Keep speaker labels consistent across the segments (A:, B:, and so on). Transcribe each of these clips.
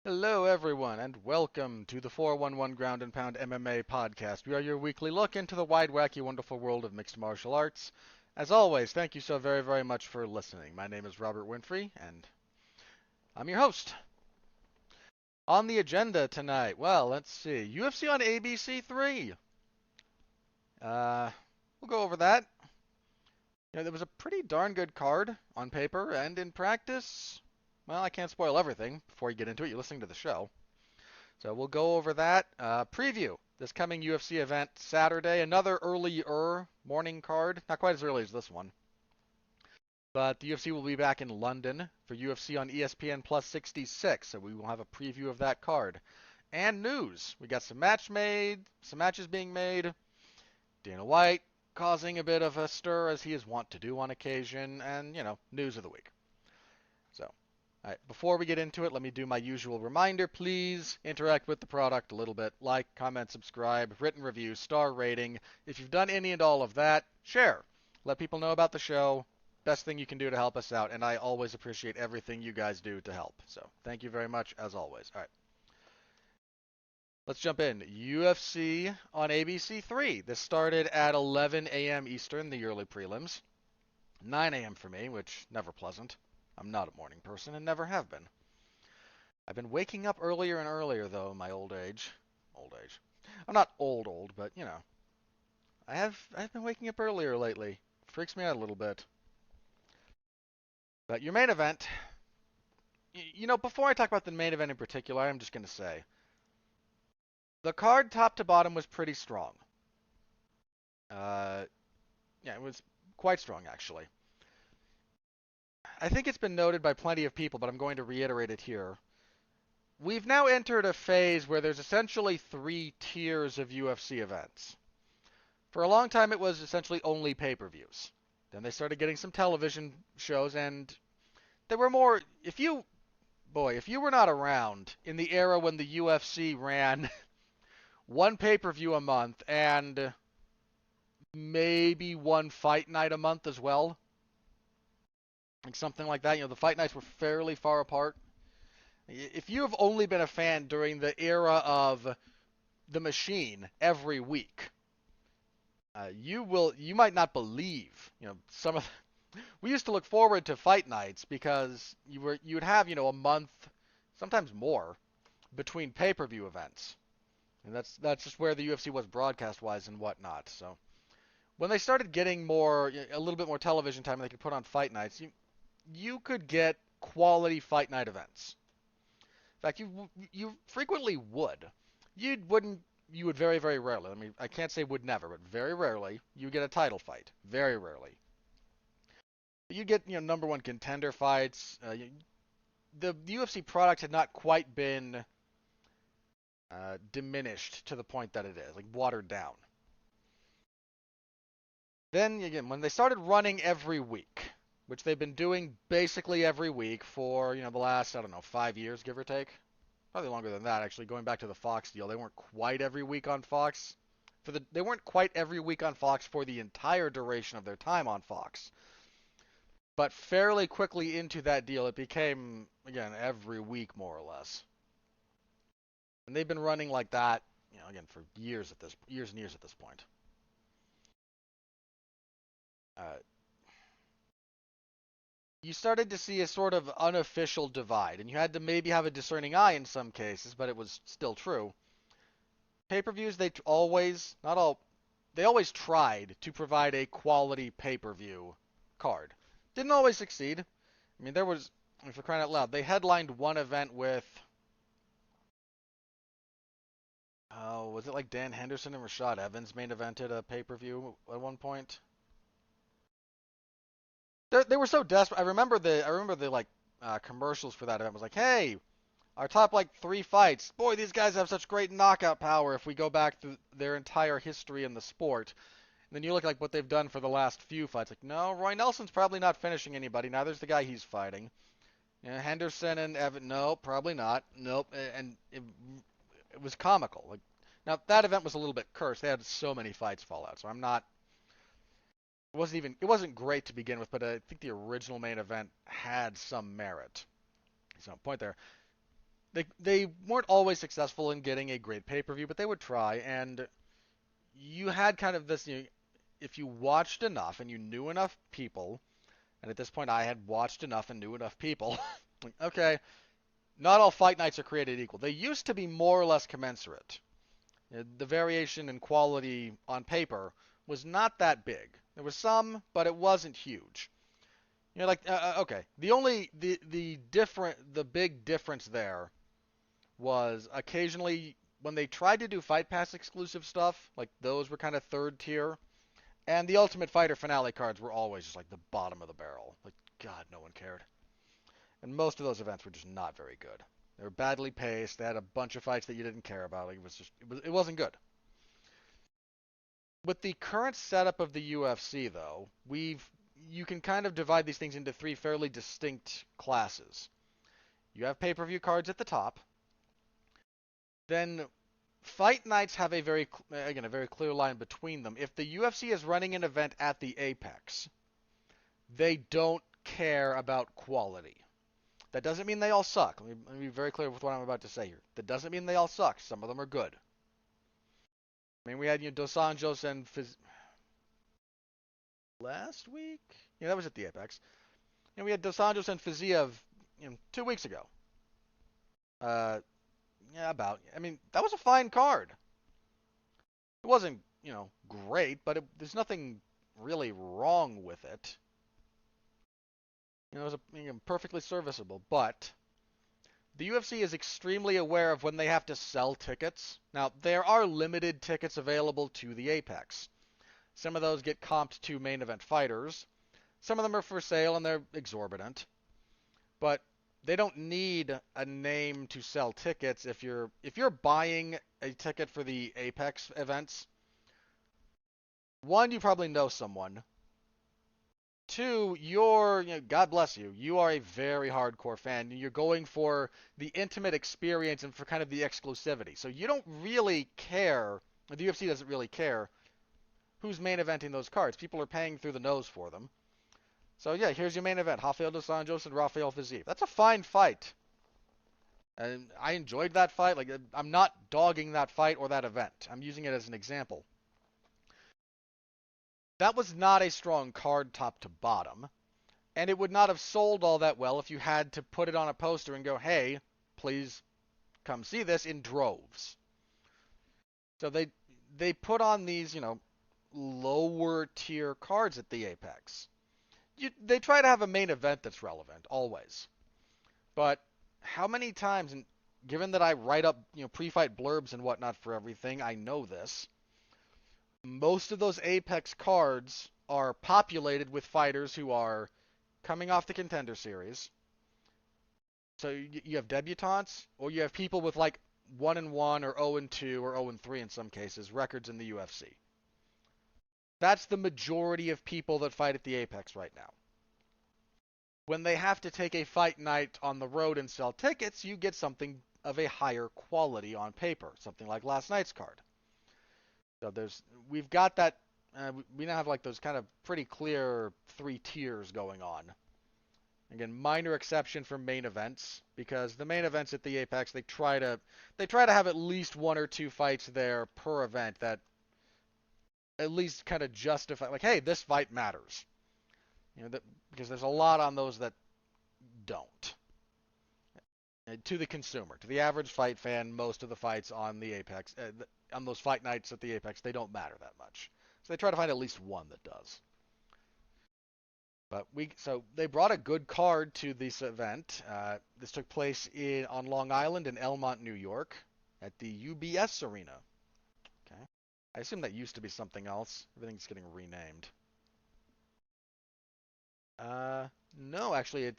A: Hello, everyone, and welcome to the 411 Ground and Pound MMA podcast. We are your weekly look into the wide, wacky, wonderful world of mixed martial arts. As always, thank you so very, very much for listening. My name is Robert Winfree, and I'm your host. On the agenda tonight, well, let's see. UFC on ABC 3. Uh, we'll go over that. There was a pretty darn good card on paper and in practice. Well, I can't spoil everything before you get into it. You're listening to the show. So we'll go over that. Preview this coming UFC event Saturday. Another earlier morning card. Not quite as early as this one. But the UFC will be back in London for UFC on ESPN Plus 66. So we will have a preview of that card. And news. We got some matches being made. Dana White causing a bit of a stir as he is wont to do on occasion. And, news of the week. So, all right, before we get into it, let me do my usual reminder. Please interact with the product a little bit. Like, comment, subscribe, written review, star rating. If you've done any and all of that, share. Let people know about the show. Best thing you can do to help us out, and I always appreciate everything you guys do to help. So, thank you very much, as always. All right. Let's jump in. UFC on ABC 3. This started at 11 a.m. Eastern, the early prelims. 9 a.m. for me, which never pleasant. I'm not a morning person and never have been. I've been waking up earlier and earlier, though, in my old age. Old age. I'm not old, but, I've been waking up earlier lately. Freaks me out a little bit. But your main event, before I talk about the main event in particular, I'm just going to say, the card top to bottom was pretty strong. It was quite strong, actually. I think it's been noted by plenty of people, but I'm going to reiterate it here. We've now entered a phase where there's essentially 3 tiers of UFC events. For a long time, it was essentially only pay-per-views. Then they started getting some television shows, and there were more. If you were not around in the era when the UFC ran one pay-per-view a month and maybe one fight night a month as well, like something like that, the fight nights were fairly far apart. If you have only been a fan during the era of the machine every week, you might not believe, we used to look forward to fight nights because you would have, a month, sometimes more, between pay-per-view events. And that's just where the UFC was broadcast-wise and whatnot. So when they started getting a little bit more television time and they could put on fight nights, you could get quality fight night events. In fact, you frequently would. You would very, very rarely. I can't say would never, but very rarely you get a title fight. Very rarely. You get, number one contender fights. The UFC product had not quite been diminished to the point that it is, like watered down. Then again, when they started running every week, which they've been doing basically every week for, the last, 5 years, give or take. Probably longer than that, actually, going back to the Fox deal. They weren't quite every week on Fox. They weren't quite every week on Fox for the entire duration of their time on Fox. But fairly quickly into that deal, it became, again, every week, more or less. And they've been running like that, again, for years and years at this point. You started to see a sort of unofficial divide, and you had to maybe have a discerning eye in some cases, but it was still true. Pay-per-views, they always tried to provide a quality pay-per-view card. Didn't always succeed. There was, for crying out loud, they headlined one event with, was it like Dan Henderson and Rashad Evans main evented a pay-per-view at one point? They were so desperate. I remember the commercials for that event was like, hey, our top 3 fights. Boy, these guys have such great knockout power if we go back through their entire history in the sport. And then you look like what they've done for the last few fights. Like, no, Roy Nelson's probably not finishing anybody. Now there's the guy he's fighting. Henderson and Evan, no, probably not. Nope. And it was comical. Now that event was a little bit cursed. They had so many fights fall out. So it wasn't great to begin with, but I think the original main event had some merit. So point there. they weren't always successful in getting a great pay-per-view, but they would try. And you had kind of this, if you watched enough and you knew enough people, and at this point I had watched enough and knew enough people, like, okay, not all fight nights are created equal. They used to be more or less commensurate. The variation in quality on paper was not that big. There was some, but it wasn't huge. Okay, the big difference there was occasionally when they tried to do Fight Pass exclusive stuff, like those were kind of third tier, and the Ultimate Fighter finale cards were always just like the bottom of the barrel. Like, God, no one cared. And most of those events were just not very good. They were badly paced. They had a bunch of fights that you didn't care about. Like, it wasn't good. With the current setup of the UFC, though, you can kind of divide these things into three fairly distinct classes. You have pay-per-view cards at the top. Then fight nights have a very clear line between them. If the UFC is running an event at the Apex, they don't care about quality. That doesn't mean they all suck. Let me be very clear with what I'm about to say here. That doesn't mean they all suck. Some of them are good. I mean, we had Dos Anjos and last week. Yeah, that was at the Apex. And we had Dos Anjos and Fiziev 2 weeks ago. Yeah, about. I mean, that was a fine card. It wasn't, great, but there's nothing really wrong with it. It was perfectly serviceable, but the UFC is extremely aware of when they have to sell tickets. Now, there are limited tickets available to the Apex. Some of those get comped to main event fighters. Some of them are for sale and they're exorbitant. But they don't need a name to sell tickets. If you're buying a ticket for the Apex events, one, you probably know someone. Two, God bless you, you are a very hardcore fan. You're going for the intimate experience and for kind of the exclusivity. So you don't really care, the UFC doesn't really care who's main eventing those cards. People are paying through the nose for them. So yeah, here's your main event, Rafael dos Anjos and Rafael Fiziev. That's a fine fight. And I enjoyed that fight. Like, I'm not dogging that fight or that event. I'm using it as an example. That was not a strong card top to bottom, and it would not have sold all that well if you had to put it on a poster and go, hey, please come see this in droves. So they put on these, lower tier cards at the Apex. They try to have a main event that's relevant, always. But how many times, and given that I write up, pre-fight blurbs and whatnot for everything, I know this. Most of those Apex cards are populated with fighters who are coming off the Contender Series. So you have debutantes, or you have people with like 1-1 or 0-2 or 0-3 in some cases records in the UFC. That's the majority of people that fight at the Apex right now. When they have to take a fight night on the road and sell tickets, you get something of a higher quality on paper, something like last night's card. So we've got that. We now have like those kind of pretty clear three tiers going on. Again, minor exception for main events, because the main events at the Apex, they try to have at least one or two fights there per event that at least kind of justify, like, hey, this fight matters. Because there's a lot on those that don't. To the consumer, to the average fight fan, most of the fights on the Apex, on those fight nights at the Apex, they don't matter that much. So they try to find at least one that does. But so they brought a good card to this event. This took place on Long Island in Elmont, New York, at the UBS Arena. Okay, I assume that used to be something else. Everything's getting renamed. No, actually,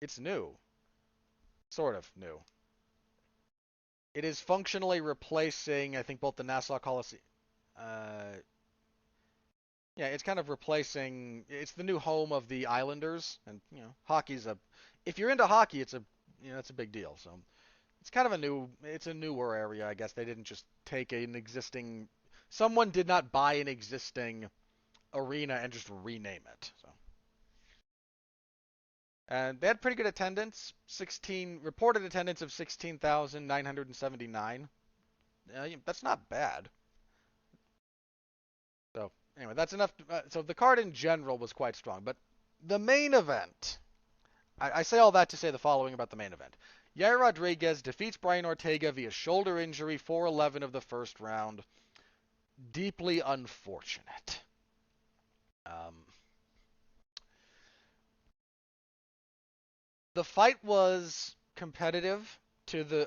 A: it's new. Sort of new. It is functionally replacing, I think, both the Nassau Coliseum. Yeah, it's kind of replacing. It's the new home of the Islanders, and hockey's if you're into hockey, it's it's a big deal. So it's kind of it's a newer area, I guess. They didn't just take an existing. Someone did not buy an existing arena and just rename it. So And they had pretty good attendance, 16 reported attendance of 16,979. That's not bad. So anyway, that's enough. So the card in general was quite strong, but the main event. I say all that to say the following about the main event. Yair Rodriguez defeats Brian Ortega via shoulder injury, 4-11 of the first round. Deeply unfortunate. Um, the fight was competitive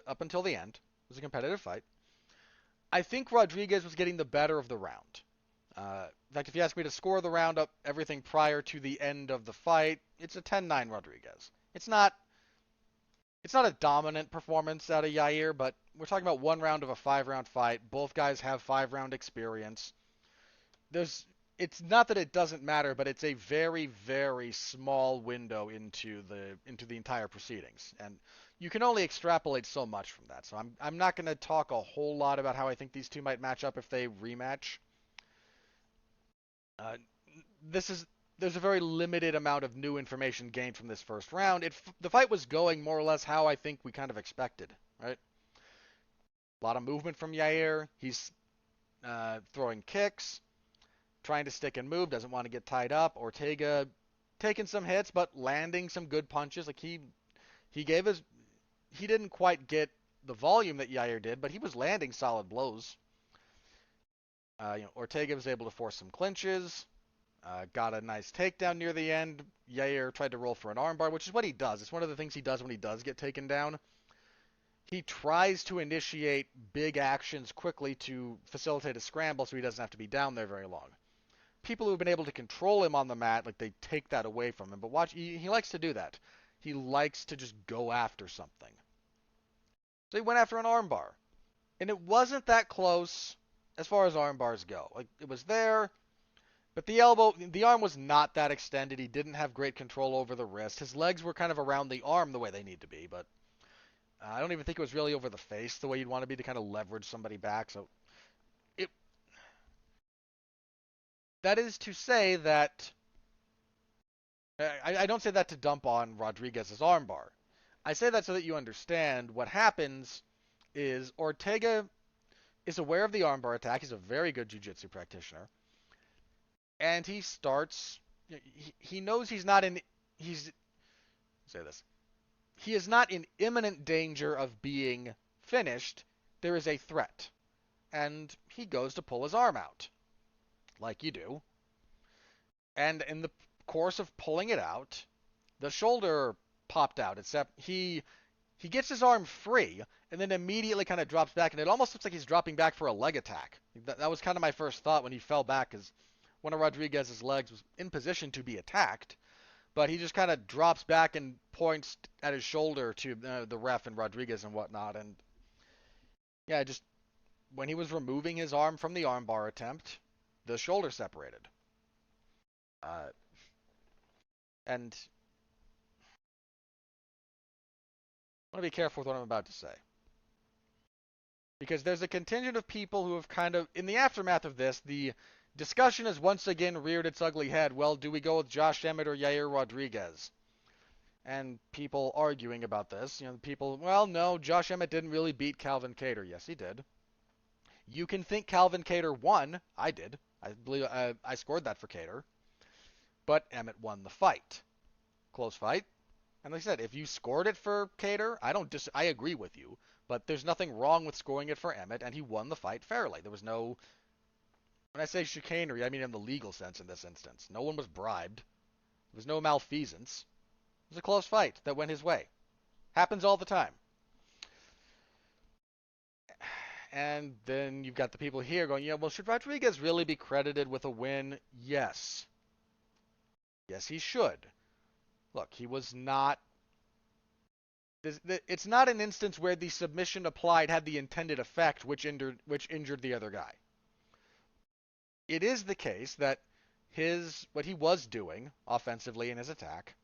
A: up until the end. It was a competitive fight. I think Rodriguez was getting the better of the round. In fact, if you ask me to score the round up, everything prior to the end of the fight, it's a 10-9 Rodriguez. It's not a dominant performance out of Yair, but we're talking about one round of a 5-round fight. Both guys have 5-round experience. It's not that it doesn't matter, but it's a very, very small window into the entire proceedings, and you can only extrapolate so much from that. So I'm not going to talk a whole lot about how I think these two might match up if they rematch. Uh, this is There's a very limited amount of new information gained from this first round. The fight was going more or less how I think we kind of expected, right? A lot of movement from Yair. He's throwing kicks, trying to stick and move, doesn't want to get tied up. Ortega taking some hits, but landing some good punches. Like he gave his he didn't quite get the volume that Yair did, but he was landing solid blows. Ortega was able to force some clinches. Got a nice takedown near the end. Yair tried to roll for an armbar, which is what he does. It's one of the things he does when he does get taken down. He tries to initiate big actions quickly to facilitate a scramble so he doesn't have to be down there very long. People who've been able to control him on the mat, like they take that away from him. But watch, he likes to do that. He likes to just go after something. So he went after an armbar. And it wasn't that close as far as arm bars go. Like, it was there, but the arm was not that extended. He didn't have great control over the wrist. His legs were kind of around the arm the way they need to be, but I don't even think it was really over the face the way you'd want to be to kind of leverage somebody back. So it that is to say that I don't say that to dump on Rodriguez's armbar. I say that so that you understand what happens is Ortega is aware of the armbar attack. He's a very good jiu-jitsu practitioner. And he starts he knows he's say this. He is not in imminent danger of being finished. There is a threat. And he goes to pull his arm out. Like you do. And in the course of pulling it out, the shoulder popped out. Except he gets his arm free and then immediately kind of drops back, and it almost looks like he's dropping back for a leg attack. That was kind of my first thought when he fell back, because one of Rodriguez's legs was in position to be attacked, but he just kind of drops back and points at his shoulder to the ref and Rodriguez and whatnot, and yeah, just when he was removing his arm from the armbar attempt, the shoulder separated. Uh, and I want to be careful with what I'm about to say. Because there's a contingent of people who have kind of, in the aftermath of this, the discussion has once again reared its ugly head. Well, do we go with Josh Emmett or Yair Rodriguez? And people arguing about this. Well, no, Josh Emmett didn't really beat Calvin Kattar. Yes, he did. You can think Calvin Kattar won. I did. I believe I scored that for Kattar. But Emmett won the fight. Close fight. And like I said, if you scored it for Kattar, I agree with you. But there's nothing wrong with scoring it for Emmett, and he won the fight fairly. There was no... When I say chicanery, I mean in the legal sense in this instance. No one was bribed. There was no malfeasance. It was a close fight that went his way. Happens all the time. And then you've got the people here going, well, should Rodriguez really be credited with a win? Yes. Yes, he should. Look, he was not... It's not an instance where the submission applied had the intended effect, which injured the other guy. It is the case that what he was doing offensively in his attack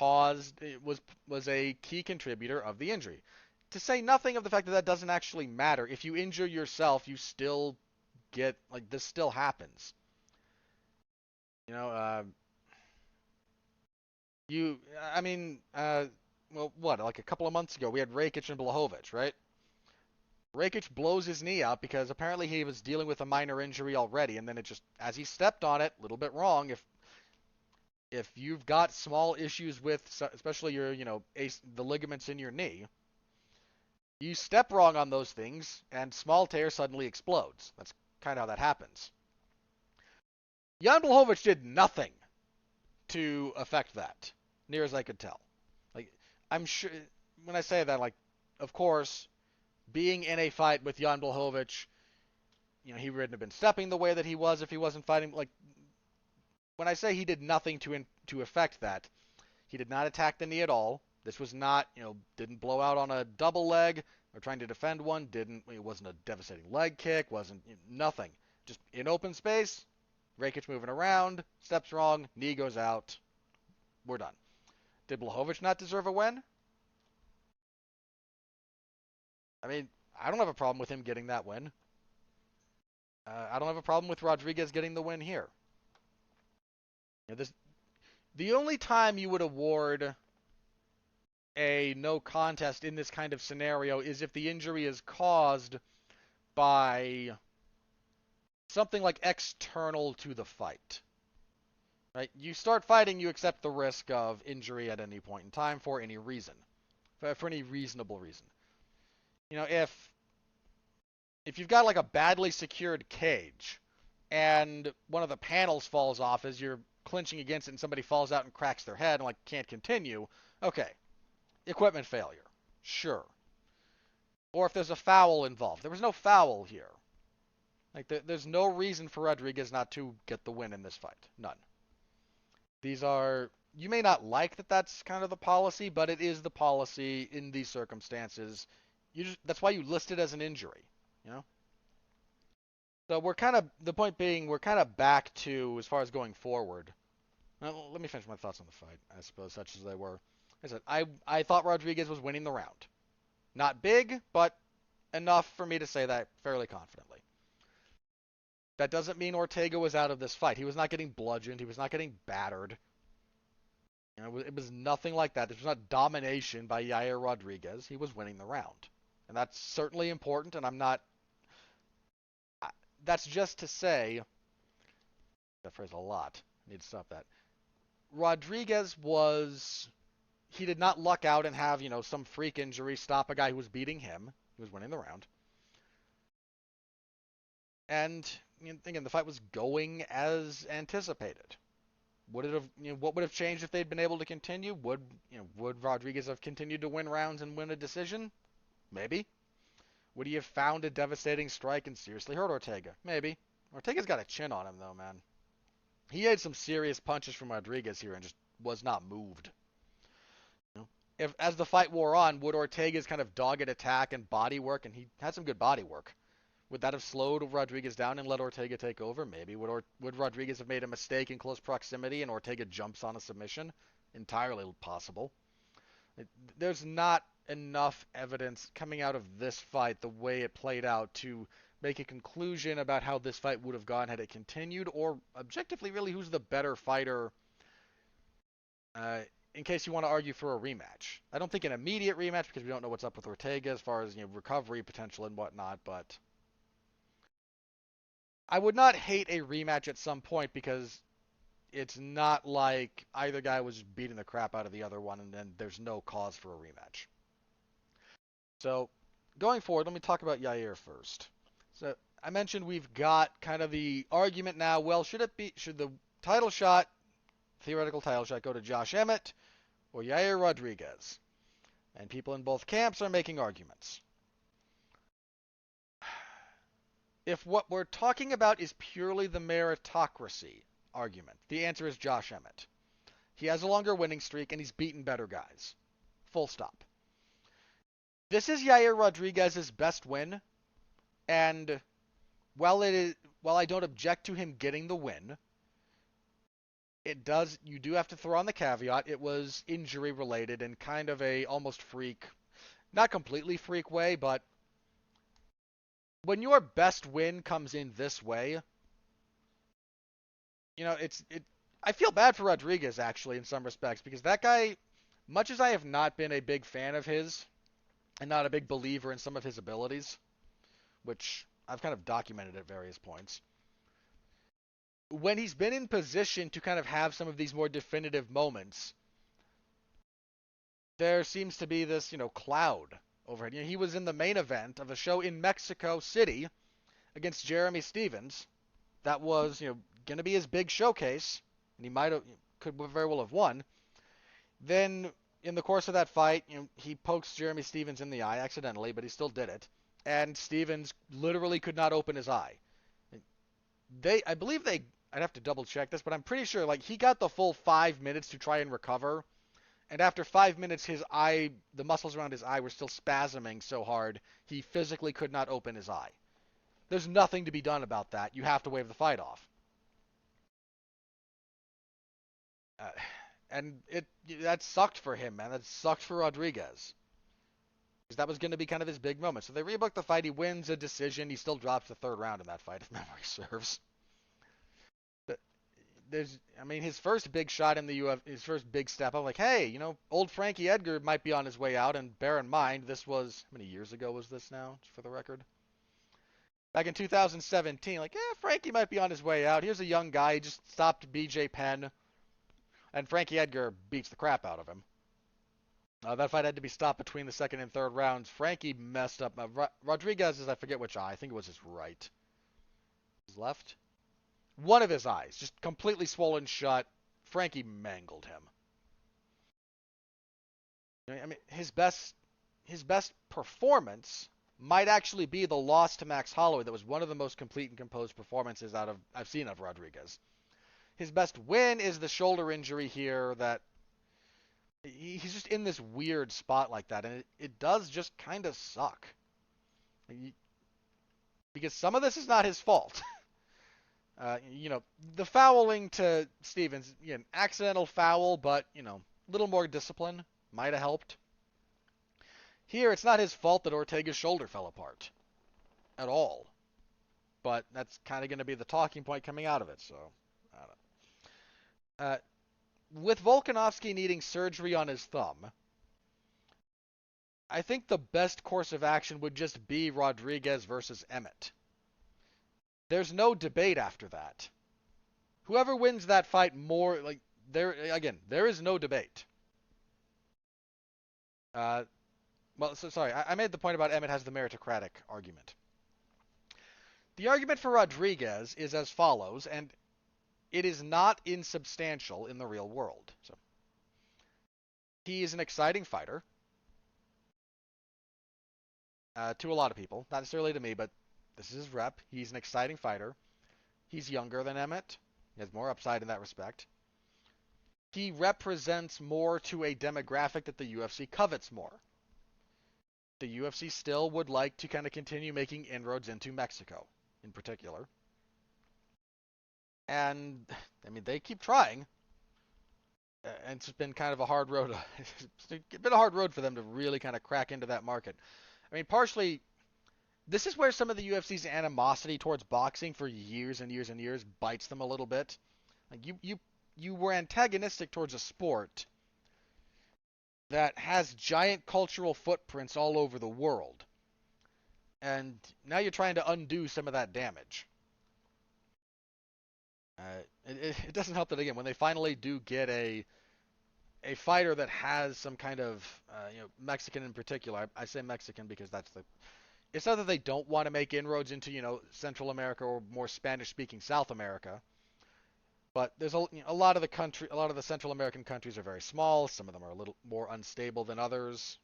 A: was a key contributor of the injury. To say nothing of the fact that that doesn't actually matter. If you injure yourself, you still get, like, this still happens. I mean, well, what, like a couple of months ago, we had Rakic and Blachowicz, right? Rakic blows his knee out because apparently he was dealing with a minor injury already, and then it just, as he stepped on it, a little bit wrong. If you've got small issues with, especially your, the ligaments in your knee, you step wrong on those things, and small tear suddenly explodes. That's kind of how that happens. Jan Blachowicz did nothing to affect that, near as I could tell. Like, I'm sure when I say that, like, of course, being in a fight with Jan Blachowicz, he wouldn't have been stepping the way that he was if he wasn't fighting. Like, when I say he did nothing to affect that, he did not attack the knee at all. This was not, didn't blow out on a double leg or trying to defend one. It wasn't a devastating leg kick. Wasn't nothing. Just in open space. Rakic moving around, steps wrong, knee goes out. We're done. Did Blachowicz not deserve a win? I mean, I don't have a problem with him getting that win. I don't have a problem with Rodriguez getting the win here. The only time you would award a no contest in this kind of scenario is if the injury is caused by something like external to the fight. Right? You start fighting, you accept the risk of injury at any point in time for any reason, for any reasonable reason. If you've got like a badly secured cage and one of the panels falls off as you're clinching against it and somebody falls out and cracks their head and like can't continue, okay, equipment failure, sure. Or if there's a foul involved. There was no foul here. Like there's no reason for Rodriguez not to get the win in this fight. None. You may not like that that's kind of the policy, but it is the policy in these circumstances. That's why you list it as an injury, you know? So the point being, we're kind of back to, as far as going forward. Well, let me finish my thoughts on the fight, I suppose, such as they were. I said, I thought Rodriguez was winning the round. Not big, but enough for me to say that fairly confidently. That doesn't mean Ortega was out of this fight. He was not getting bludgeoned. He was not getting battered. It was nothing like that. This was not domination by Yair Rodriguez. He was winning the round. And that's certainly important, and I'm not... That's just to say... That phrase a lot. I need to stop that. Rodriguez was... He did not luck out and have, some freak injury stop a guy who was beating him. He was winning the round. And, again, the fight was going as anticipated. Would it have, what would have changed if they'd been able to continue? Would Rodriguez have continued to win rounds and win a decision? Maybe. Would he have found a devastating strike and seriously hurt Ortega? Maybe. Ortega's got a chin on him, though, man. He had some serious punches from Rodriguez here and just was not moved. If as the fight wore on, would Ortega's kind of dogged attack and body work, and he had some good body work, would that have slowed Rodriguez down and let Ortega take over? Maybe. Would Rodriguez have made a mistake in close proximity and Ortega jumps on a submission? Entirely possible. There's not enough evidence coming out of this fight, the way it played out, to make a conclusion about how this fight would have gone had it continued, or objectively, really, who's the better fighter, in case you want to argue for a rematch. I don't think an immediate rematch, because we don't know what's up with Ortega as far as recovery potential and whatnot, but I would not hate a rematch at some point, because it's not like either guy was beating the crap out of the other one and then there's no cause for a rematch. So, going forward, let me talk about Yair first. So, I mentioned we've got kind of the argument now, well, should the title shot, theoretical title shot, go to Josh Emmett or Yair Rodriguez? And people in both camps are making arguments. If what we're talking about is purely the meritocracy argument, the answer is Josh Emmett. He has a longer winning streak and he's beaten better guys. Full stop. This is Yair Rodriguez's best win, and while I don't object to him getting the win, you do have to throw on the caveat, it was injury related and kind of a almost freak, not completely freak way, but when your best win comes in this way, I feel bad for Rodriguez, actually, in some respects, because that guy, much as I have not been a big fan of his, and not a big believer in some of his abilities, which I've kind of documented at various points, when he's been in position to kind of have some of these more definitive moments, there seems to be this, cloud over it. He was in the main event of a show in Mexico City against Jeremy Stevens. That was, going to be his big showcase, and could very well have won. Then, in the course of that fight, he pokes Jeremy Stevens in the eye accidentally, but he still did it. And Stevens literally could not open his eye. I believe I'd have to double check this, but I'm pretty sure, he got the full 5 minutes to try and recover. And after 5 minutes, the muscles around his eye were still spasming so hard, he physically could not open his eye. There's nothing to be done about that. You have to wave the fight off. And that sucked for him, man. That sucked for Rodriguez. Because that was going to be kind of his big moment. So they rebooked the fight. He wins a decision. He still drops the third round in that fight, if memory serves. His first big shot in the UFC, his first big step up, hey, old Frankie Edgar might be on his way out. And bear in mind, this was, how many years ago was this now, just for the record? Back in 2017, Frankie might be on his way out. Here's a young guy. He just stopped BJ Penn. And Frankie Edgar beats the crap out of him. That fight had to be stopped between the second and third rounds. Frankie messed up. Rodriguez's, I forget which eye. I think it was his right. His left? One of his eyes, just completely swollen shut. Frankie mangled him. His best performance might actually be the loss to Max Holloway. That was one of the most complete and composed performances I've seen of Rodriguez. His best win is the shoulder injury here that he's just in this weird spot like that, and it does just kind of suck. Because some of this is not his fault. The fouling to Stevens, accidental foul, but, a little more discipline might have helped. Here, it's not his fault that Ortega's shoulder fell apart. At all. But that's kind of going to be the talking point coming out of it, so I don't know. With Volkanovski needing surgery on his thumb, I think the best course of action would just be Rodriguez versus Emmett. There's no debate after that. Whoever wins that fight there is no debate. I made the point about Emmett has the meritocratic argument. The argument for Rodriguez is as follows, and it is not insubstantial in the real world. So, he is an exciting fighter. To a lot of people. Not necessarily to me, but this is his rep. He's an exciting fighter. He's younger than Emmett. He has more upside in that respect. He represents more to a demographic that the UFC covets more. The UFC still would like to kind of continue making inroads into Mexico, in particular. And, they keep trying. And it's been kind of a hard road. It's been a hard road for them to really kind of crack into that market. Partially, this is where some of the UFC's animosity towards boxing for years and years and years bites them a little bit. You were antagonistic towards a sport that has giant cultural footprints all over the world. And now you're trying to undo some of that damage. It doesn't help that, again, when they finally do get a fighter that has some kind of, Mexican in particular. I say Mexican because it's not that they don't want to make inroads into, Central America or more Spanish-speaking South America. But there's a lot of the Central American countries are very small. Some of them are a little more unstable than others,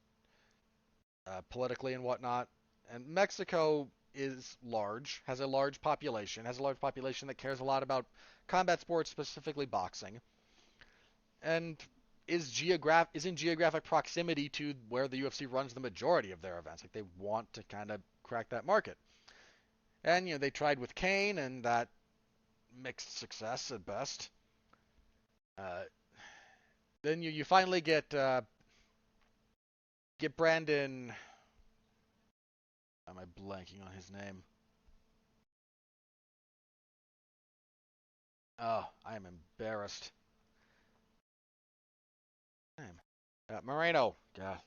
A: politically and whatnot. And Mexico is large, has a large population that cares a lot about combat sports, specifically boxing, and is in geographic proximity to where the UFC runs the majority of their events. They want to kind of crack that market. And, they tried with Kane, and that mixed success at best. Then you finally get Brandon. Am I blanking on his name? Oh, I am embarrassed. Moreno. God,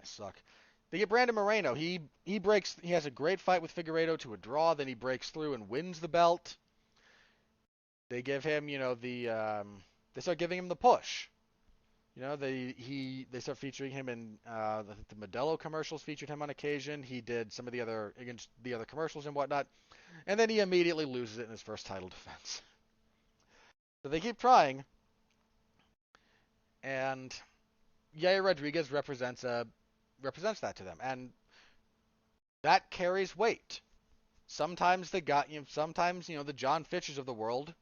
A: I suck. They get Brandon Moreno. He breaks. He has a great fight with Figueiredo to a draw. Then he breaks through and wins the belt. They give him, they start giving him the push. They start featuring him in the Modelo commercials. Featured him on occasion. He did some of the other against the other commercials and whatnot, and then he immediately loses it in his first title defense. So they keep trying, and Yair Rodriguez represents that to them, and that carries weight. Sometimes the John Fitches of the world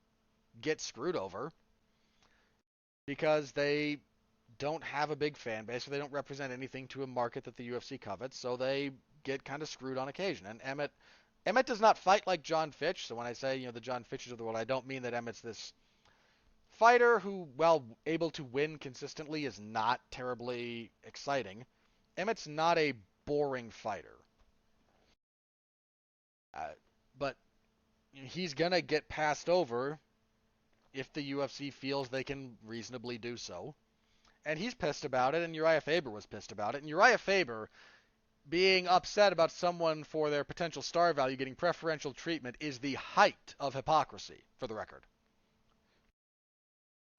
A: get screwed over because they don't have a big fan base, or they don't represent anything to a market that the UFC covets, so they get kind of screwed on occasion. And Emmett does not fight like John Fitch, so when I say, the John Fitches of the world, I don't mean that Emmett's this fighter who, while able to win consistently, is not terribly exciting. Emmett's not a boring fighter. But he's going to get passed over if the UFC feels they can reasonably do so. And he's pissed about it, and Uriah Faber was pissed about it. And Uriah Faber being upset about someone for their potential star value getting preferential treatment is the height of hypocrisy, for the record.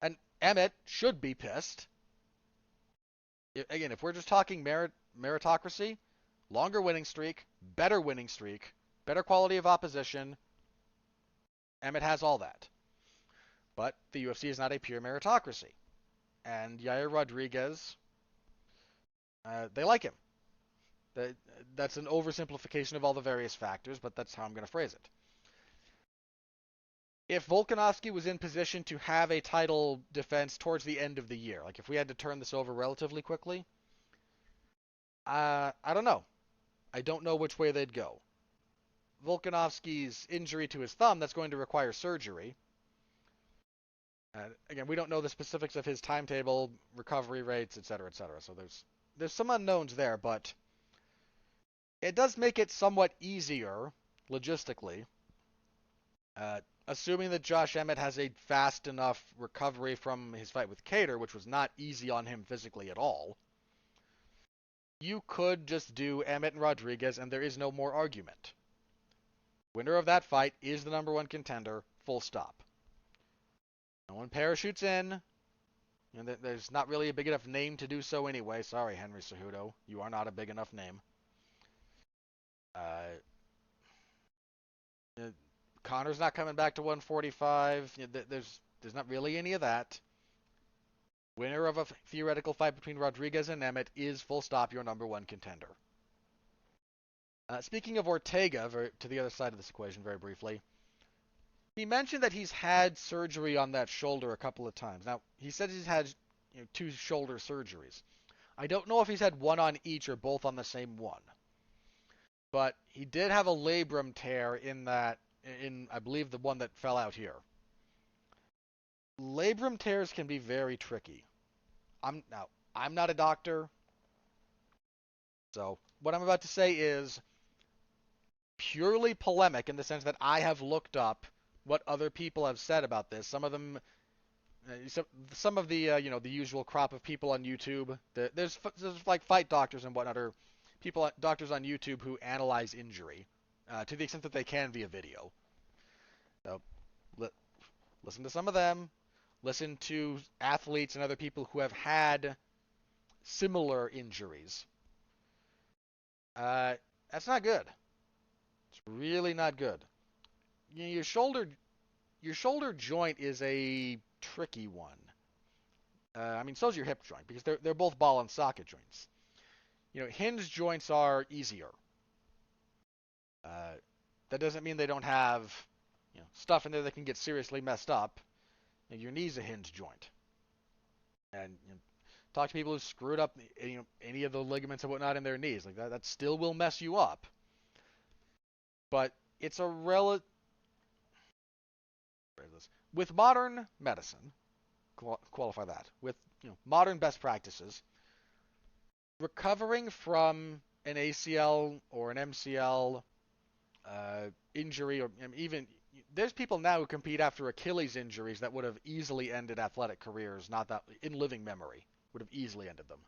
A: And Emmett should be pissed. Again, if we're just talking meritocracy, longer winning streak, better quality of opposition, Emmett has all that. But the UFC is not a pure meritocracy. And Yair Rodriguez, they like him. That's an oversimplification of all the various factors, but that's how I'm going to phrase it. If Volkanovski was in position to have a title defense towards the end of the year, like if we had to turn this over relatively quickly, I don't know. I don't know which way they'd go. Volkanovski's injury to his thumb, that's going to require surgery. Again, we don't know the specifics of his timetable, recovery rates, etc., etc. So there's some unknowns there, but it does make it somewhat easier logistically, assuming that Josh Emmett has a fast enough recovery from his fight with Kattar, which was not easy on him physically at all. You could just do Emmett and Rodriguez, and there is no more argument. Winner of that fight is the number one contender, full stop. No one parachutes in. There's not really a big enough name to do so anyway. Sorry, Henry Cejudo. You are not a big enough name. Connor's not coming back to 145. There's not really any of that. Winner of a theoretical fight between Rodriguez and Emmett is full stop your number one contender. Speaking of Ortega, to the other side of this equation very briefly, he mentioned that he's had surgery on that shoulder a couple of times. Now, he said he's had 2 shoulder surgeries. I don't know if he's had one on each or both on the same one. But he did have a labrum tear in I believe, the one that fell out here. Labrum tears can be very tricky. I'm not a doctor, so what I'm about to say is purely polemic in the sense that I have looked up what other people have said about this. Some of them, some of the the usual crop of people on YouTube. There's like fight doctors and whatnot, or doctors on YouTube who analyze injury to the extent that they can via video. So listen to some of them. Listen to athletes and other people who have had similar injuries. That's not good. It's really not good. Your shoulder joint is a tricky one. So is your hip joint, because they're both ball and socket joints. Hinge joints are easier. That doesn't mean they don't have stuff in there that can get seriously messed up. Your knee's a hinge joint, and talk to people who screwed up any of the ligaments and whatnot in their knees. Like that still will mess you up. But it's a with modern medicine, qualify that with modern best practices. Recovering from an ACL or an MCL injury, or there's people now who compete after Achilles injuries that would have easily ended athletic careers, not that in living memory, would have easily ended them.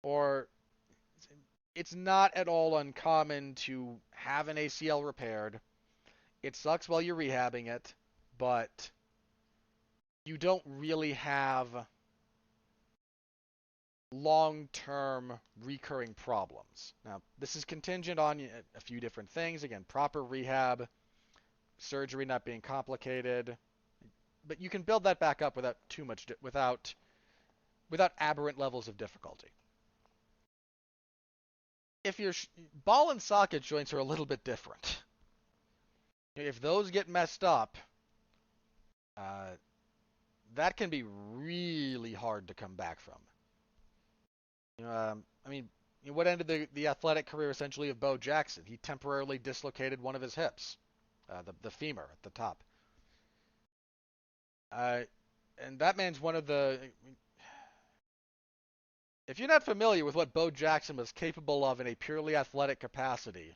A: Or it's not at all uncommon to have an ACL repaired. It sucks while you're rehabbing it, but you don't really have long-term recurring problems. Now, this is contingent on a few different things. Again, proper rehab, surgery not being complicated, but you can build that back up without too much, without aberrant levels of difficulty. If your ball and socket joints are a little bit different, if those get messed up, uh, that can be really hard to come back from. I mean, what ended the athletic career essentially of Bo Jackson? He temporarily dislocated one of his hips, the femur at the top. Uh, and that man's one of the. If you're not familiar with what Bo Jackson was capable of in a purely athletic capacity,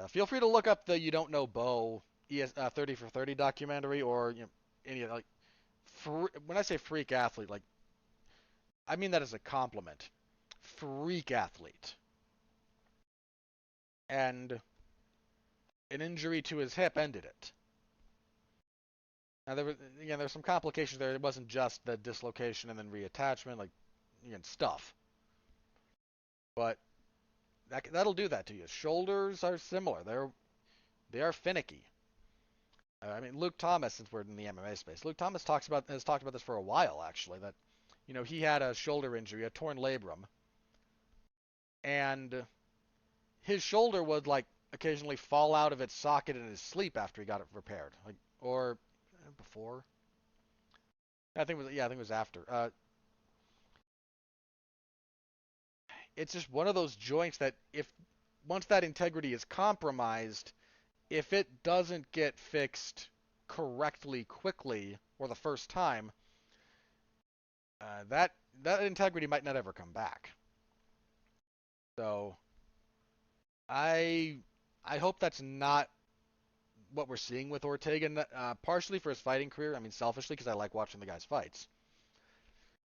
A: feel free to look up the "You Don't Know Bo" 30 for 30 documentary, or any like. When I say freak athlete, like I mean that as a compliment. Freak athlete. And an injury to his hip ended it. Now there were some complications there. It wasn't just the dislocation and then reattachment, like stuff. But that'll do that to you. Shoulders are similar. They are finicky. I mean, Luke Thomas, since we're in the MMA space, Luke Thomas has talked about this for a while actually. That he had a shoulder injury, a torn labrum, and his shoulder would like occasionally fall out of its socket in his sleep after he got it repaired, like or before. I think it was after. It's just one of those joints that if once that integrity is compromised, if it doesn't get fixed correctly quickly or the first time, that integrity might not ever come back. So I I hope that's not what we're seeing with Ortega, partially for his fighting career. I mean, selfishly because I like watching the guy's fights,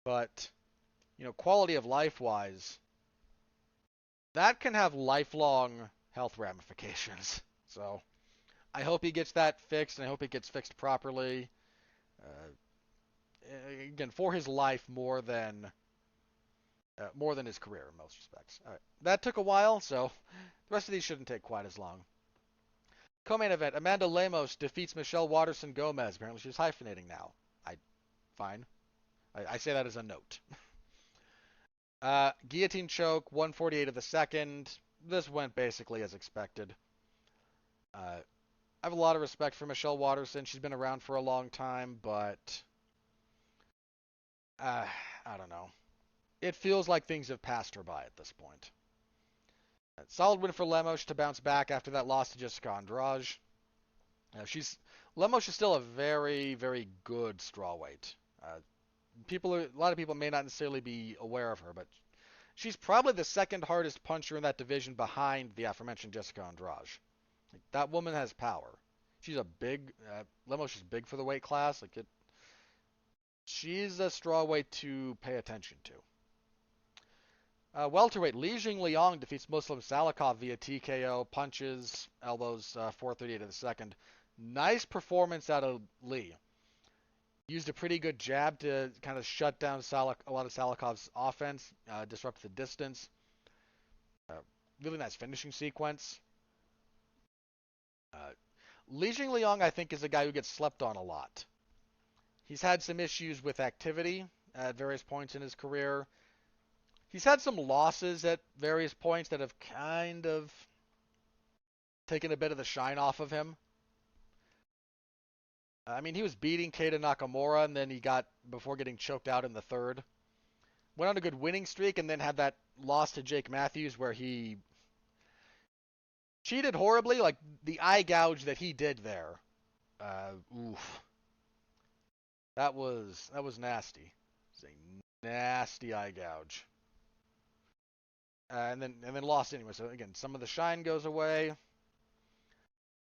A: but quality of life wise, that can have lifelong health ramifications. So I hope he gets that fixed, and I hope it gets fixed properly. Uh, Again, for his life more than his career in most respects. All right, that took a while, so the rest of these shouldn't take quite as long. Co-main event: Amanda Lemos defeats Michelle Waterson Gomez. Apparently, she's hyphenating now. Fine. I say that as a note. Guillotine choke, 148 of the second. This went basically as expected. I have a lot of respect for Michelle Waterson. She's been around for a long time, but I don't know. It feels like things have passed her by at this point. Solid win for Lemos to bounce back after that loss to Jessica Andrade. Lemos is still a very, very good strawweight. A lot of people may not necessarily be aware of her, but she's probably the second hardest puncher in that division behind the aforementioned Jessica Andrade. Like, that woman has power. She's a big Lemos is big for the weight class. She's a strawweight to pay attention to. Welterweight, Li Jingliang defeats Muslim Salikov via TKO, punches, elbows, 438 of the second. Nice performance out of Li. Used a pretty good jab to kind of shut down a lot of Salikov's offense, disrupt the distance. Really nice finishing sequence. Li Jingliang, I think, is a guy who gets slept on a lot. He's had some issues with activity at various points in his career. He's had some losses at various points that have kind of taken a bit of the shine off of him. I mean, he was beating Keita Nakamura, and then before getting choked out in the third. Went on a good winning streak, and then had that loss to Jake Matthews where he cheated horribly. Like, the eye gouge that he did there. Oof. That was nasty. It was a nasty eye gouge. And then lost anyway. So again, some of the shine goes away.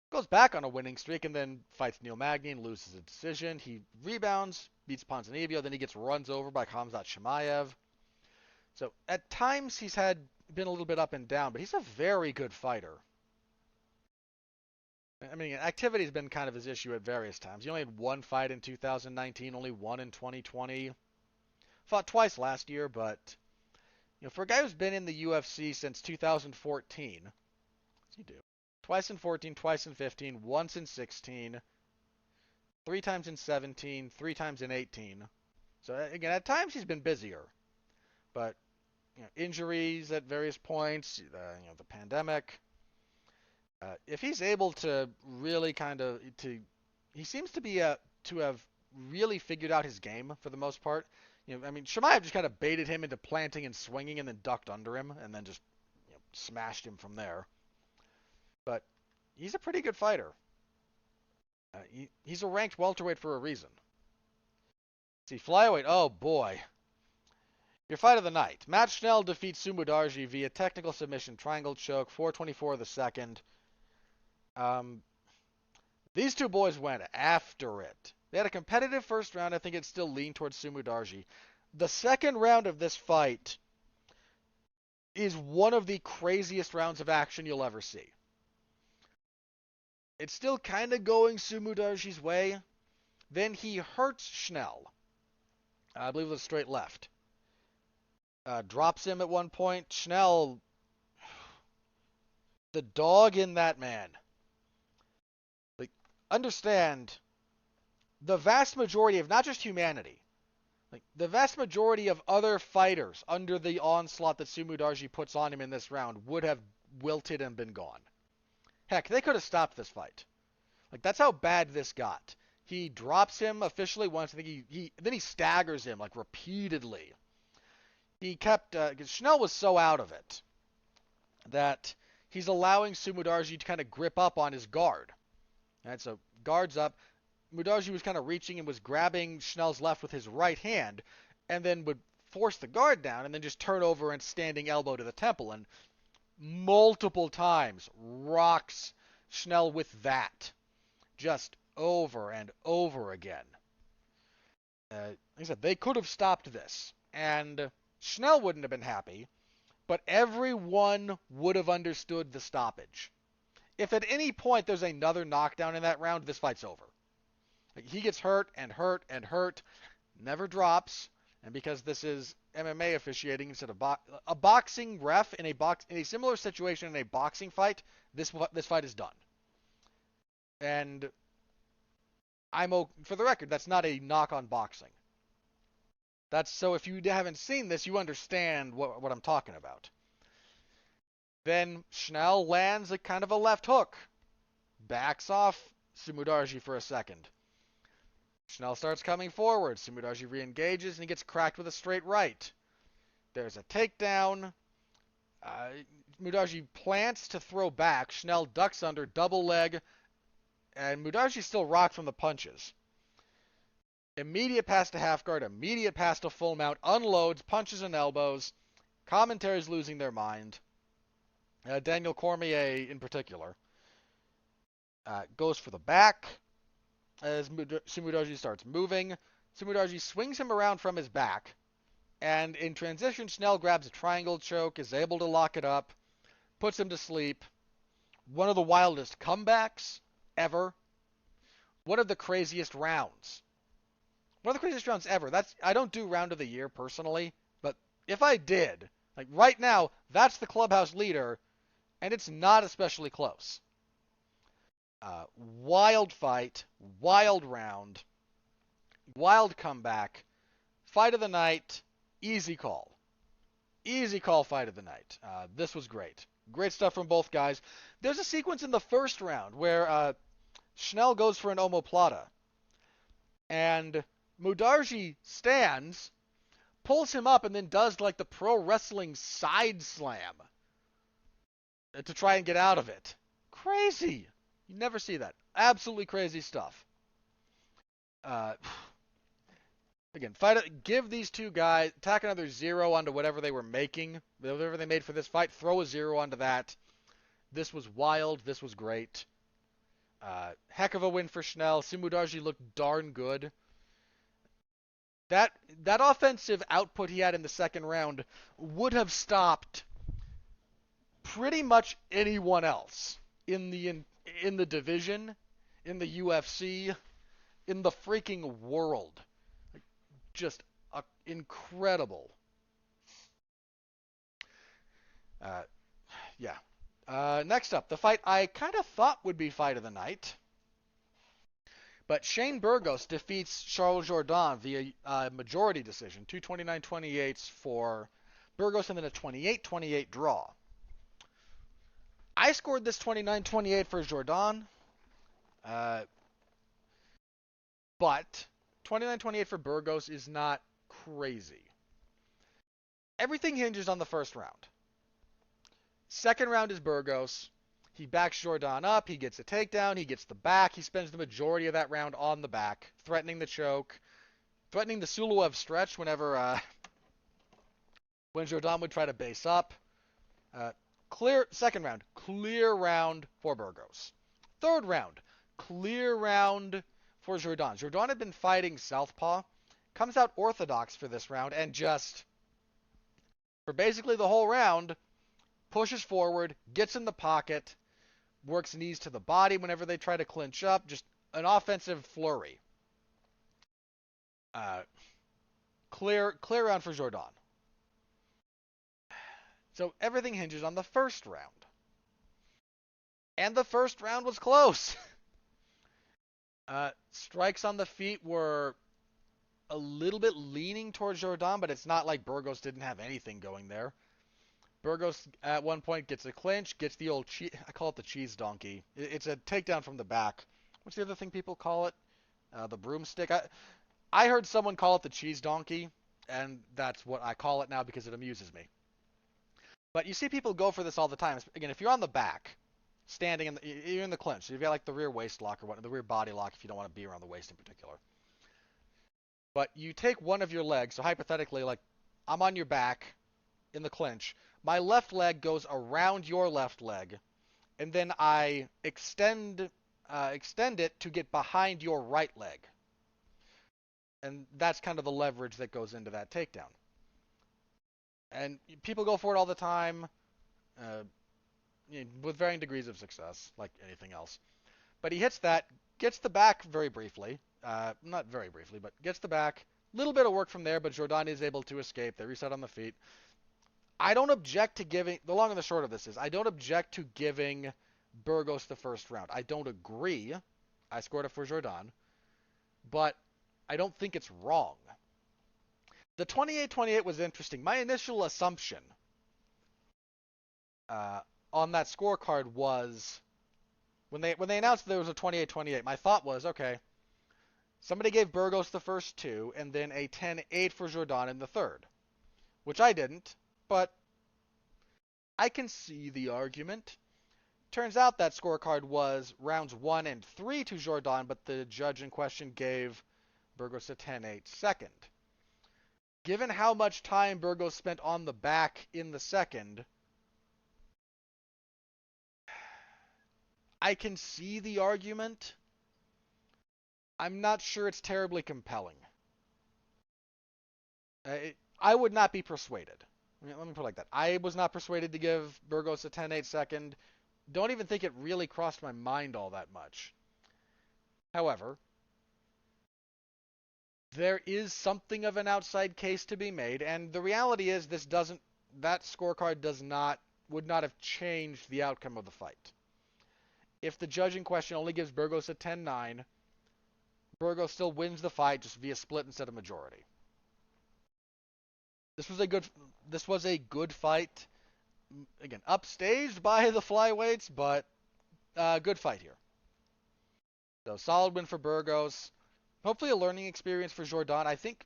A: Goes back on a winning streak and then fights Neil Magny and loses a decision. He rebounds, beats Ponzinibbio, then he gets runs over by Khamzat Chimaev. So at times he's been a little bit up and down, but he's a very good fighter. I mean, activity has been kind of his issue at various times. He only had one fight in 2019, only one in 2020. Fought twice last year, but for a guy who's been in the UFC since 2014, what's he do? Twice in 14, twice in 15, once in 16, 3 times in 17, 3 times in 18. So again, at times he's been busier, but injuries at various points, the pandemic. If he's able to really he seems to be to have really figured out his game for the most part. I mean, Chimaev just kind of baited him into planting and swinging, and then ducked under him, and then just smashed him from there. But he's a pretty good fighter. He's a ranked welterweight for a reason. See, flyweight. Oh boy. Your fight of the night. Matt Schnell defeats Sumudarji via technical submission triangle choke, 4:24 of the second. These two boys went after it. They had a competitive first round. I think it still leaned towards Sumudarji. The second round of this fight is one of the craziest rounds of action you'll ever see. It's still kind of going Sumudarji's way. Then he hurts Schnell. I believe it was straight left. Drops him at one point. Schnell, the dog in that man. Understand, the vast majority of not just humanity, the vast majority of other fighters under the onslaught that Sumudarji puts on him in this round would have wilted and been gone. Heck, they could have stopped this fight. That's how bad this got. He drops him officially once. I think then he staggers him repeatedly. He kept Schnell was so out of it that he's allowing Sumudarji to kind of grip up on his guard. And so guards up. Mudarji was kind of reaching and was grabbing Schnell's left with his right hand, and then would force the guard down and then just turn over and standing elbow to the temple, and multiple times rocks Schnell with that, just over and over again. Like I said, they could have stopped this, and Schnell wouldn't have been happy, but everyone would have understood the stoppage. If at any point there's another knockdown in that round, this fight's over. He gets hurt and hurt and hurt, never drops, and because this is MMA officiating instead of a boxing ref in a similar situation in a boxing fight, this fight is done. And for the record, that's not a knock on boxing. That's so if you haven't seen this, you understand what I'm talking about. Then Schnell lands a kind of a left hook. Backs off Sumudarji for a second. Schnell starts coming forward. Sumudarji re-engages and he gets cracked with a straight right. There's a takedown. Mudarji plants to throw back. Schnell ducks under, double leg, and Mudarji still rocked from the punches. Immediate pass to half guard, immediate pass to full mount, unloads, punches and elbows. Commentary's losing their mind. Daniel Cormier in particular. Goes for the back as Sumudarji starts moving. Sumudarji swings him around from his back. And in transition, Schnell grabs a triangle choke, is able to lock it up, puts him to sleep. One of the wildest comebacks ever. One of the craziest rounds. One of the craziest rounds ever. I don't do round of the year personally, but if I did, like right now, that's the clubhouse leader, and it's not especially close. Wild fight, wild round, wild comeback, fight of the night, easy call. Easy call fight of the night. This was great. Great stuff from both guys. There's a sequence in the first round where Schnell goes for an omoplata. And Mudarji stands, pulls him up, and then does like the pro wrestling side slam to try and get out of it. Crazy. You never see that. Absolutely crazy stuff. Again, give these two guys, tack another 0 onto whatever they were making, whatever they made for this fight, throw a 0 onto that. This was wild. This was great. Heck of a win for Schnell. Simudarji looked darn good. That that offensive output he had in the second round would have stopped pretty much anyone else in the division, in the UFC, in the freaking world. Just incredible. Uh, yeah. Next up, the fight I kind of thought would be fight of the night. But Shane Burgos defeats Charles Jourdain via majority decision, 229-28 for Burgos, and then a 28-28 draw. I scored this 29-28 for Jourdain, but 29-28 for Burgos is not crazy. Everything hinges on the first round. Second round is Burgos. He backs Jourdain up. He gets a takedown. He gets the back. He spends the majority of that round on the back, threatening the choke, threatening the Suluev stretch when Jourdain would try to base up. Second round, clear round for Burgos. Third round, clear round for Jourdain. Jourdain had been fighting southpaw, comes out orthodox for this round, and just, for basically the whole round, pushes forward, gets in the pocket, works knees to the body whenever they try to clinch up. Just an offensive flurry. Clear round for Jourdain. So everything hinges on the first round. And the first round was close. Strikes on the feet were a little bit leaning towards Jourdain, but it's not like Burgos didn't have anything going there. Burgos at one point gets a clinch, gets the old I call it the cheese donkey. It's a takedown from the back. What's the other thing people call it? The broomstick. I heard someone call it the cheese donkey, and that's what I call it now because it amuses me. But you see people go for this all the time. Again, if you're on the back, standing, you're in the clinch. So you've got like the rear waist lock or what, the rear body lock if you don't want to be around the waist in particular. But you take one of your legs, so hypothetically, like I'm on your back in the clinch. My left leg goes around your left leg, and then I extend it to get behind your right leg. And that's kind of the leverage that goes into that takedown. And people go for it all the time, with varying degrees of success, like anything else. But he hits that, gets the back very briefly. Not very briefly, but gets the back. Little bit of work from there, but Jourdain is able to escape. They reset on the feet. I don't object to giving, the long and the short of this is, I don't object to giving Burgos the first round. I don't agree. I scored it for Jourdain. But I don't think it's wrong. The 28-28 was interesting. My initial assumption on that scorecard was, when they announced there was a 28-28, my thought was, okay, somebody gave Burgos the first two, and then a 10-8 for Jourdain in the third. Which I didn't, but I can see the argument. Turns out that scorecard was rounds 1 and 3 to Jourdain, but the judge in question gave Burgos a 10-8 second. Given how much time Burgos spent on the back in the second, I can see the argument. I'm not sure it's terribly compelling. I would not be persuaded. Let me put it like that. I was not persuaded to give Burgos a 10-8 second. Don't even think it really crossed my mind all that much. However, there is something of an outside case to be made, and the reality is that scorecard would not have changed the outcome of the fight. If the judge in question only gives Burgos a 10-9, Burgos still wins the fight just via split instead of majority. This was a good fight. Again, upstaged by the flyweights, but good fight here. So solid win for Burgos. Hopefully a learning experience for Jourdain. I think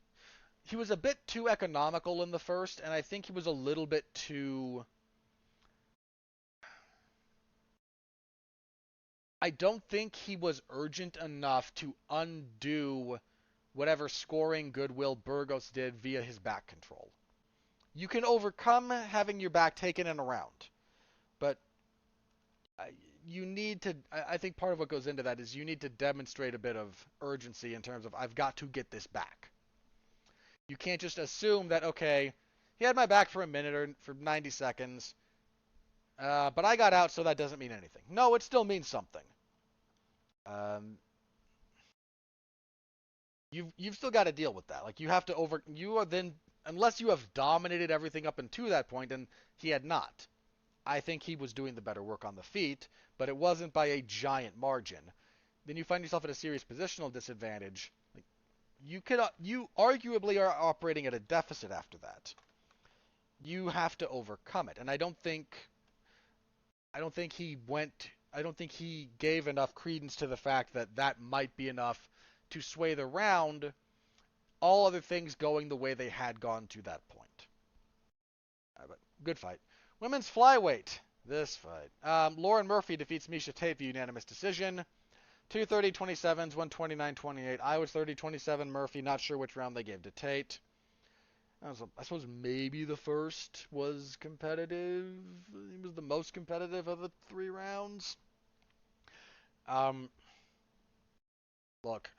A: he was a bit too economical in the first, and I think he was a little bit too... I don't think he was urgent enough to undo whatever scoring goodwill Burgos did via his back control. You can overcome having your back taken in a round, but you need to. I think part of what goes into that is you need to demonstrate a bit of urgency in terms of I've got to get this back. You can't just assume that okay, he had my back for a minute or for 90 seconds, but I got out, so that doesn't mean anything. No, it still means something. Um, you've still got to deal with that. Like you are then unless you have dominated everything up until that point, and he had not. I think he was doing the better work on the feet, but it wasn't by a giant margin. Then you find yourself at a serious positional disadvantage. Like, you arguably are operating at a deficit after that. You have to overcome it, and I don't think he went. I don't think he gave enough credence to the fact that that might be enough to sway the round. All other things going the way they had gone to that point. But good fight. Women's flyweight. This fight. Lauren Murphy defeats Miesha Tate via unanimous decision. 230-27s, 129-28. I was 30-27 Murphy. Not sure which round they gave to Tate. I suppose maybe the first was competitive. It was the most competitive of the 3 rounds. Look,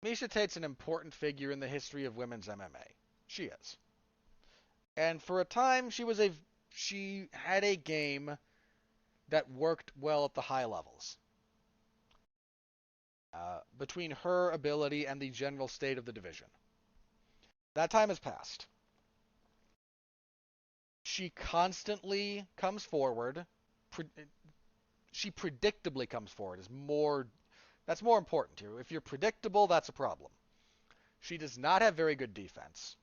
A: Miesha Tate's an important figure in the history of women's MMA. She is. And for a time, she had a game that worked well at the high levels. Between her ability and the general state of the division. That time has passed. She constantly comes forward. She predictably comes forward. That's more important here. If you're predictable, that's a problem. She does not have very good defense.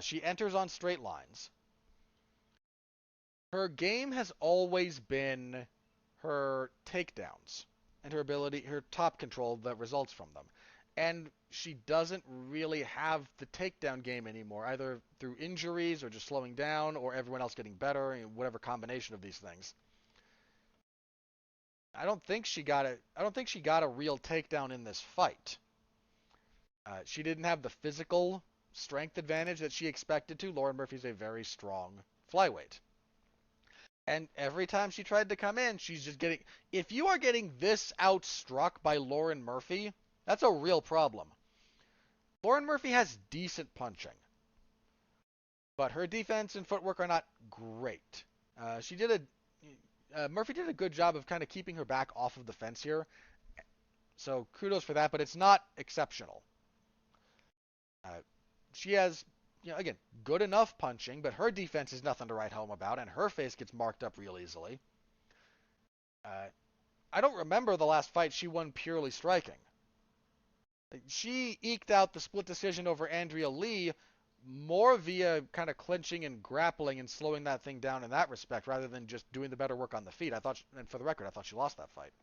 A: She enters on straight lines. Her game has always been her takedowns and her top control that results from them. And she doesn't really have the takedown game anymore, either through injuries or just slowing down or everyone else getting better, whatever combination of these things. I don't think she got a real takedown in this fight. She didn't have the physical strength advantage that she expected to. Lauren Murphy's a very strong flyweight. And every time she tried to come in, she's just getting... If you are getting this outstruck by Lauren Murphy, that's a real problem. Lauren Murphy has decent punching. But her defense and footwork are not great. Murphy did a good job of kind of keeping her back off of the fence here. So kudos for that, but it's not exceptional. She has, again, good enough punching, but her defense is nothing to write home about, and her face gets marked up real easily. I don't remember the last fight she won purely striking. She eked out the split decision over Andrea Lee more via kind of clinching and grappling and slowing that thing down in that respect, rather than just doing the better work on the feet. And for the record, I thought she lost that fight.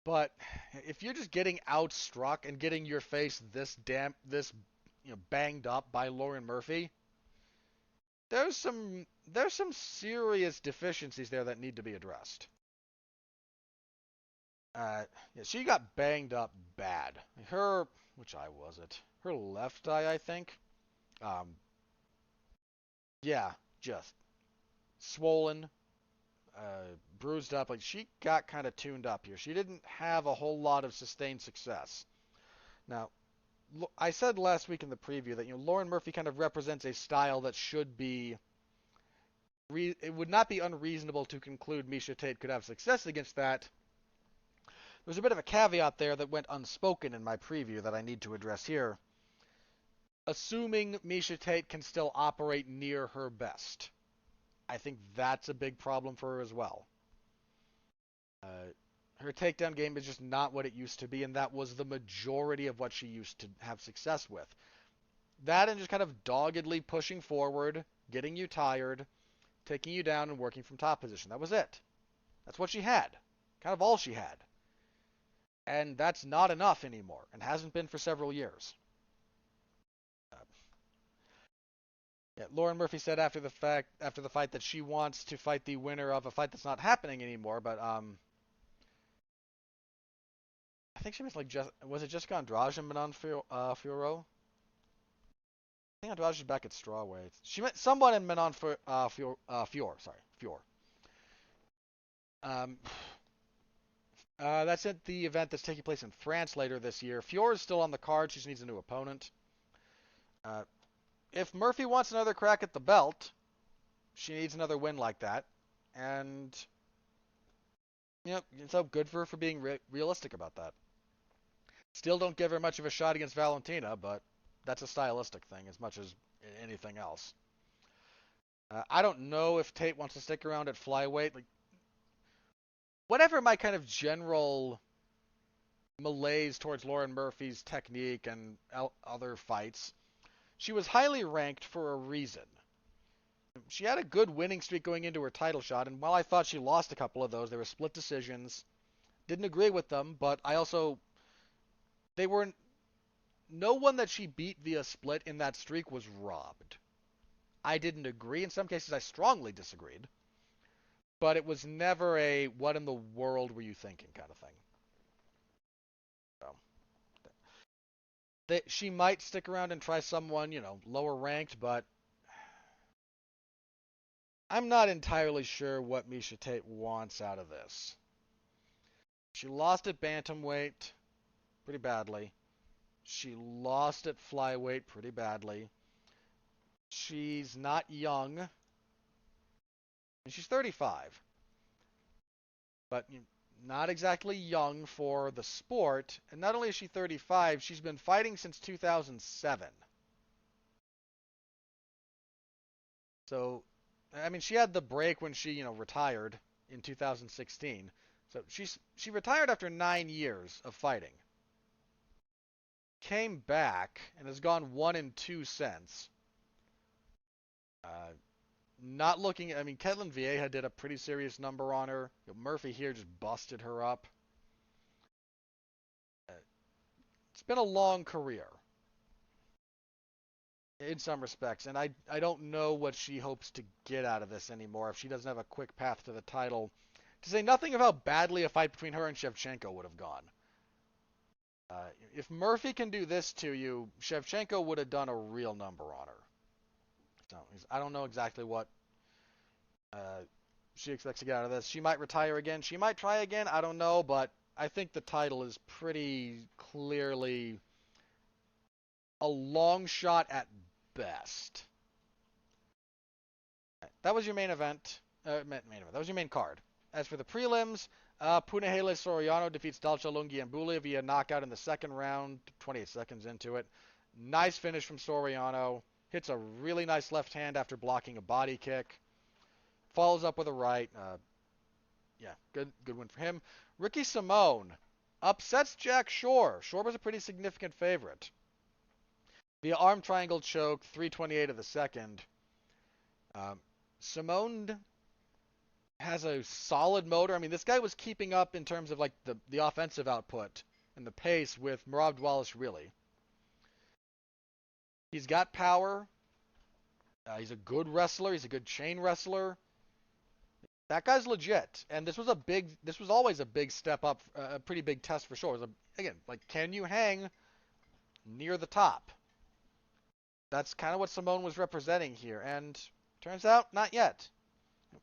A: But if you're just getting outstruck and getting your face this banged up by Lauren Murphy, there's some serious deficiencies there that need to be addressed. She got banged up bad. Which eye was it? Her left eye, I think. Just swollen, bruised up. Like, she got kind of tuned up here. She didn't have a whole lot of sustained success. Now, I said last week in the preview that Lauren Murphy kind of represents a style that should be. It would not be unreasonable to conclude Miesha Tate could have success against that. There's a bit of a caveat there that went unspoken in my preview that I need to address here. Assuming Miesha Tate can still operate near her best. I think that's a big problem for her as well. Her takedown game is just not what it used to be, and that was the majority of what she used to have success with. That and just kind of doggedly pushing forward, getting you tired, taking you down, and working from top position. That was it. That's what she had. Kind of all she had. And that's not enough anymore, and hasn't been for several years. Lauren Murphy said after the fight that she wants to fight the winner of a fight that's not happening anymore, but I think she was was it Jessica Andrade and Manon Fiorot? I think Andrade is back at strawweight. She meant someone in Manon Fiorot. Fior. Um, that's at the event that's taking place in France later this year. Fior is still on the card. She just needs a new opponent. If Murphy wants another crack at the belt, she needs another win like that. And, so good for her for being realistic about that. Still don't give her much of a shot against Valentina, but that's a stylistic thing as much as anything else. I don't know if Tate wants to stick around at flyweight. Like, whatever my kind of general malaise towards Lauren Murphy's technique and other fights, she was highly ranked for a reason. She had a good winning streak going into her title shot, and while I thought she lost a couple of those, they were split decisions. Didn't agree with them, but they weren't. No one that she beat via split in that streak was robbed. I didn't agree. In some cases, I strongly disagreed. But it was never a "what in the world were you thinking" kind of thing. So, she might stick around and try someone, lower ranked, but I'm not entirely sure what Miesha Tate wants out of this. She lost at bantamweight pretty badly. She lost at flyweight pretty badly. She's not young, and she's 35. But not exactly young for the sport. And not only is she 35, she's been fighting since 2007. So, I mean, she had the break when she, retired in 2016. So she retired after 9 years of fighting. Came back and has gone 1-2 since. Not looking. I mean, Ketlin Vieja did a pretty serious number on her. Murphy here just busted her up. It's been a long career in some respects, and I don't know what she hopes to get out of this anymore if she doesn't have a quick path to the title. To say nothing of how badly a fight between her and Shevchenko would have gone. If Murphy can do this to you, Shevchenko would have done a real number on her. So I don't know exactly what she expects to get out of this. She might retire again. She might try again. I don't know, but I think the title is pretty clearly a long shot at best. That was your main event. That was your main card. As for the prelims, Punahele Soriano defeats Dalcha Lungiambuli via knockout in the second round, 28 seconds into it. Nice finish from Soriano. Hits a really nice left hand after blocking a body kick. Follows up with a right. Good win for him. Ricky Simone upsets Jack Shore. Shore was a pretty significant favorite. Via arm triangle choke, 3:28 of the second. Simone has a solid motor. I mean, this guy was keeping up in terms of like the offensive output and the pace with Merab Dvalishvili. He's got power. He's a good wrestler. He's a good chain wrestler. That guy's legit, and this was always a big step up, a pretty big test for sure. Again, like, can you hang near the top? That's kind of what Simone was representing here, and turns out, not yet.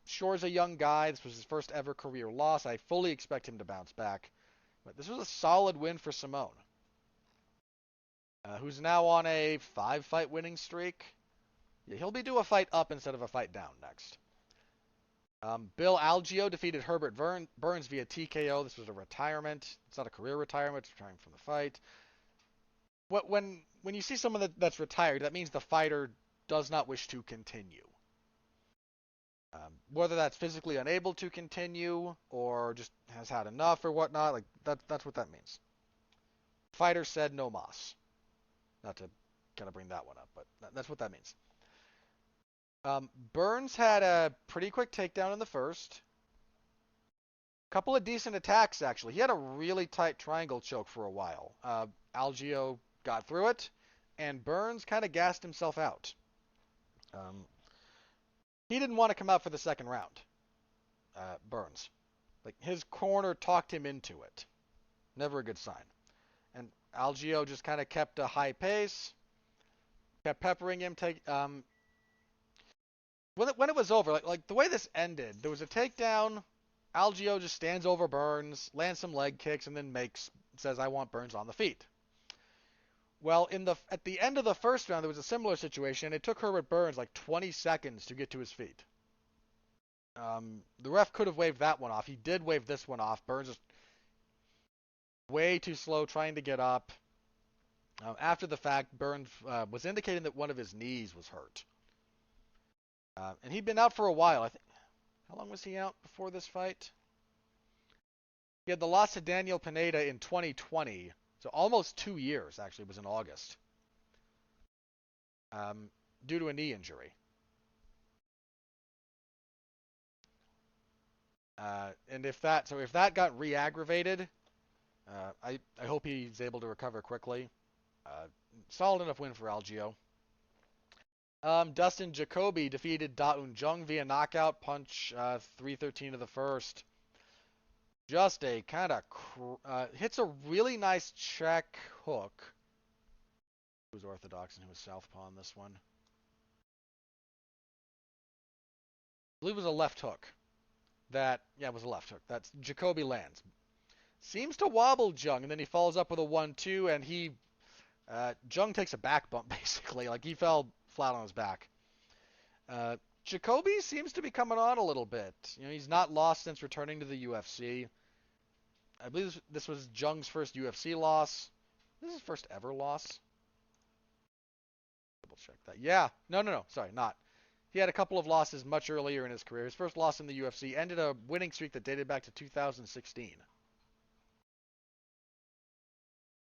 A: Shore's a young guy. This was his first ever career loss. I fully expect him to bounce back, but this was a solid win for Simone, who's now on a 5-fight winning streak. Yeah, he'll be due a fight up instead of a fight down next. Bill Algeo defeated Herbert Burns via TKO. This was a retirement. It's not a career retirement. It's retiring from the fight. When you see someone that's retired, that means the fighter does not wish to continue. Whether that's physically unable to continue or just has had enough or whatnot, like that's what that means. Fighter said no mas. Not to kind of bring that one up, but that's what that means. Burns had a pretty quick takedown in the first. Couple of decent attacks, actually. He had a really tight triangle choke for a while. Algeo got through it, and Burns kind of gassed himself out. He didn't want to come out for the second round, Burns. Like, his corner talked him into it. Never a good sign. And Algeo just kind of kept a high pace, kept peppering him, when it was over, like the way this ended, there was a takedown. Algeo just stands over Burns, lands some leg kicks, and then says, "I want Burns on the feet." Well, at the end of the first round, there was a similar situation. It took Herbert Burns like 20 seconds to get to his feet. The ref could have waved that one off. He did wave this one off. Burns is way too slow trying to get up. After the fact, Burns was indicating that one of his knees was hurt. And he'd been out for a while. I think. How long was he out before this fight? He had the loss to Daniel Pineda in 2020. So almost 2 years, actually, was in August. Due to a knee injury. And if that got re-aggravated, I hope he's able to recover quickly. Solid enough win for Algeo. Dustin Jacoby defeated Da Un Jung via knockout punch, 3:13 of the first. Just a kind of hits a really nice check hook. Who was orthodox and who was southpaw on this one? I believe it was a left hook. It was a left hook. That's Jacoby lands. Seems to wobble Jung, and then he follows up with a 1-2, and Jung takes a back bump, basically. Like, he fell flat on his back. Jacoby seems to be coming on a little bit. He's not lost since returning to the UFC. I believe this was Jung's first UFC loss. This is his first ever loss. Double check that. Yeah. No. Sorry, not. He had a couple of losses much earlier in his career. His first loss in the UFC ended a winning streak that dated back to 2016.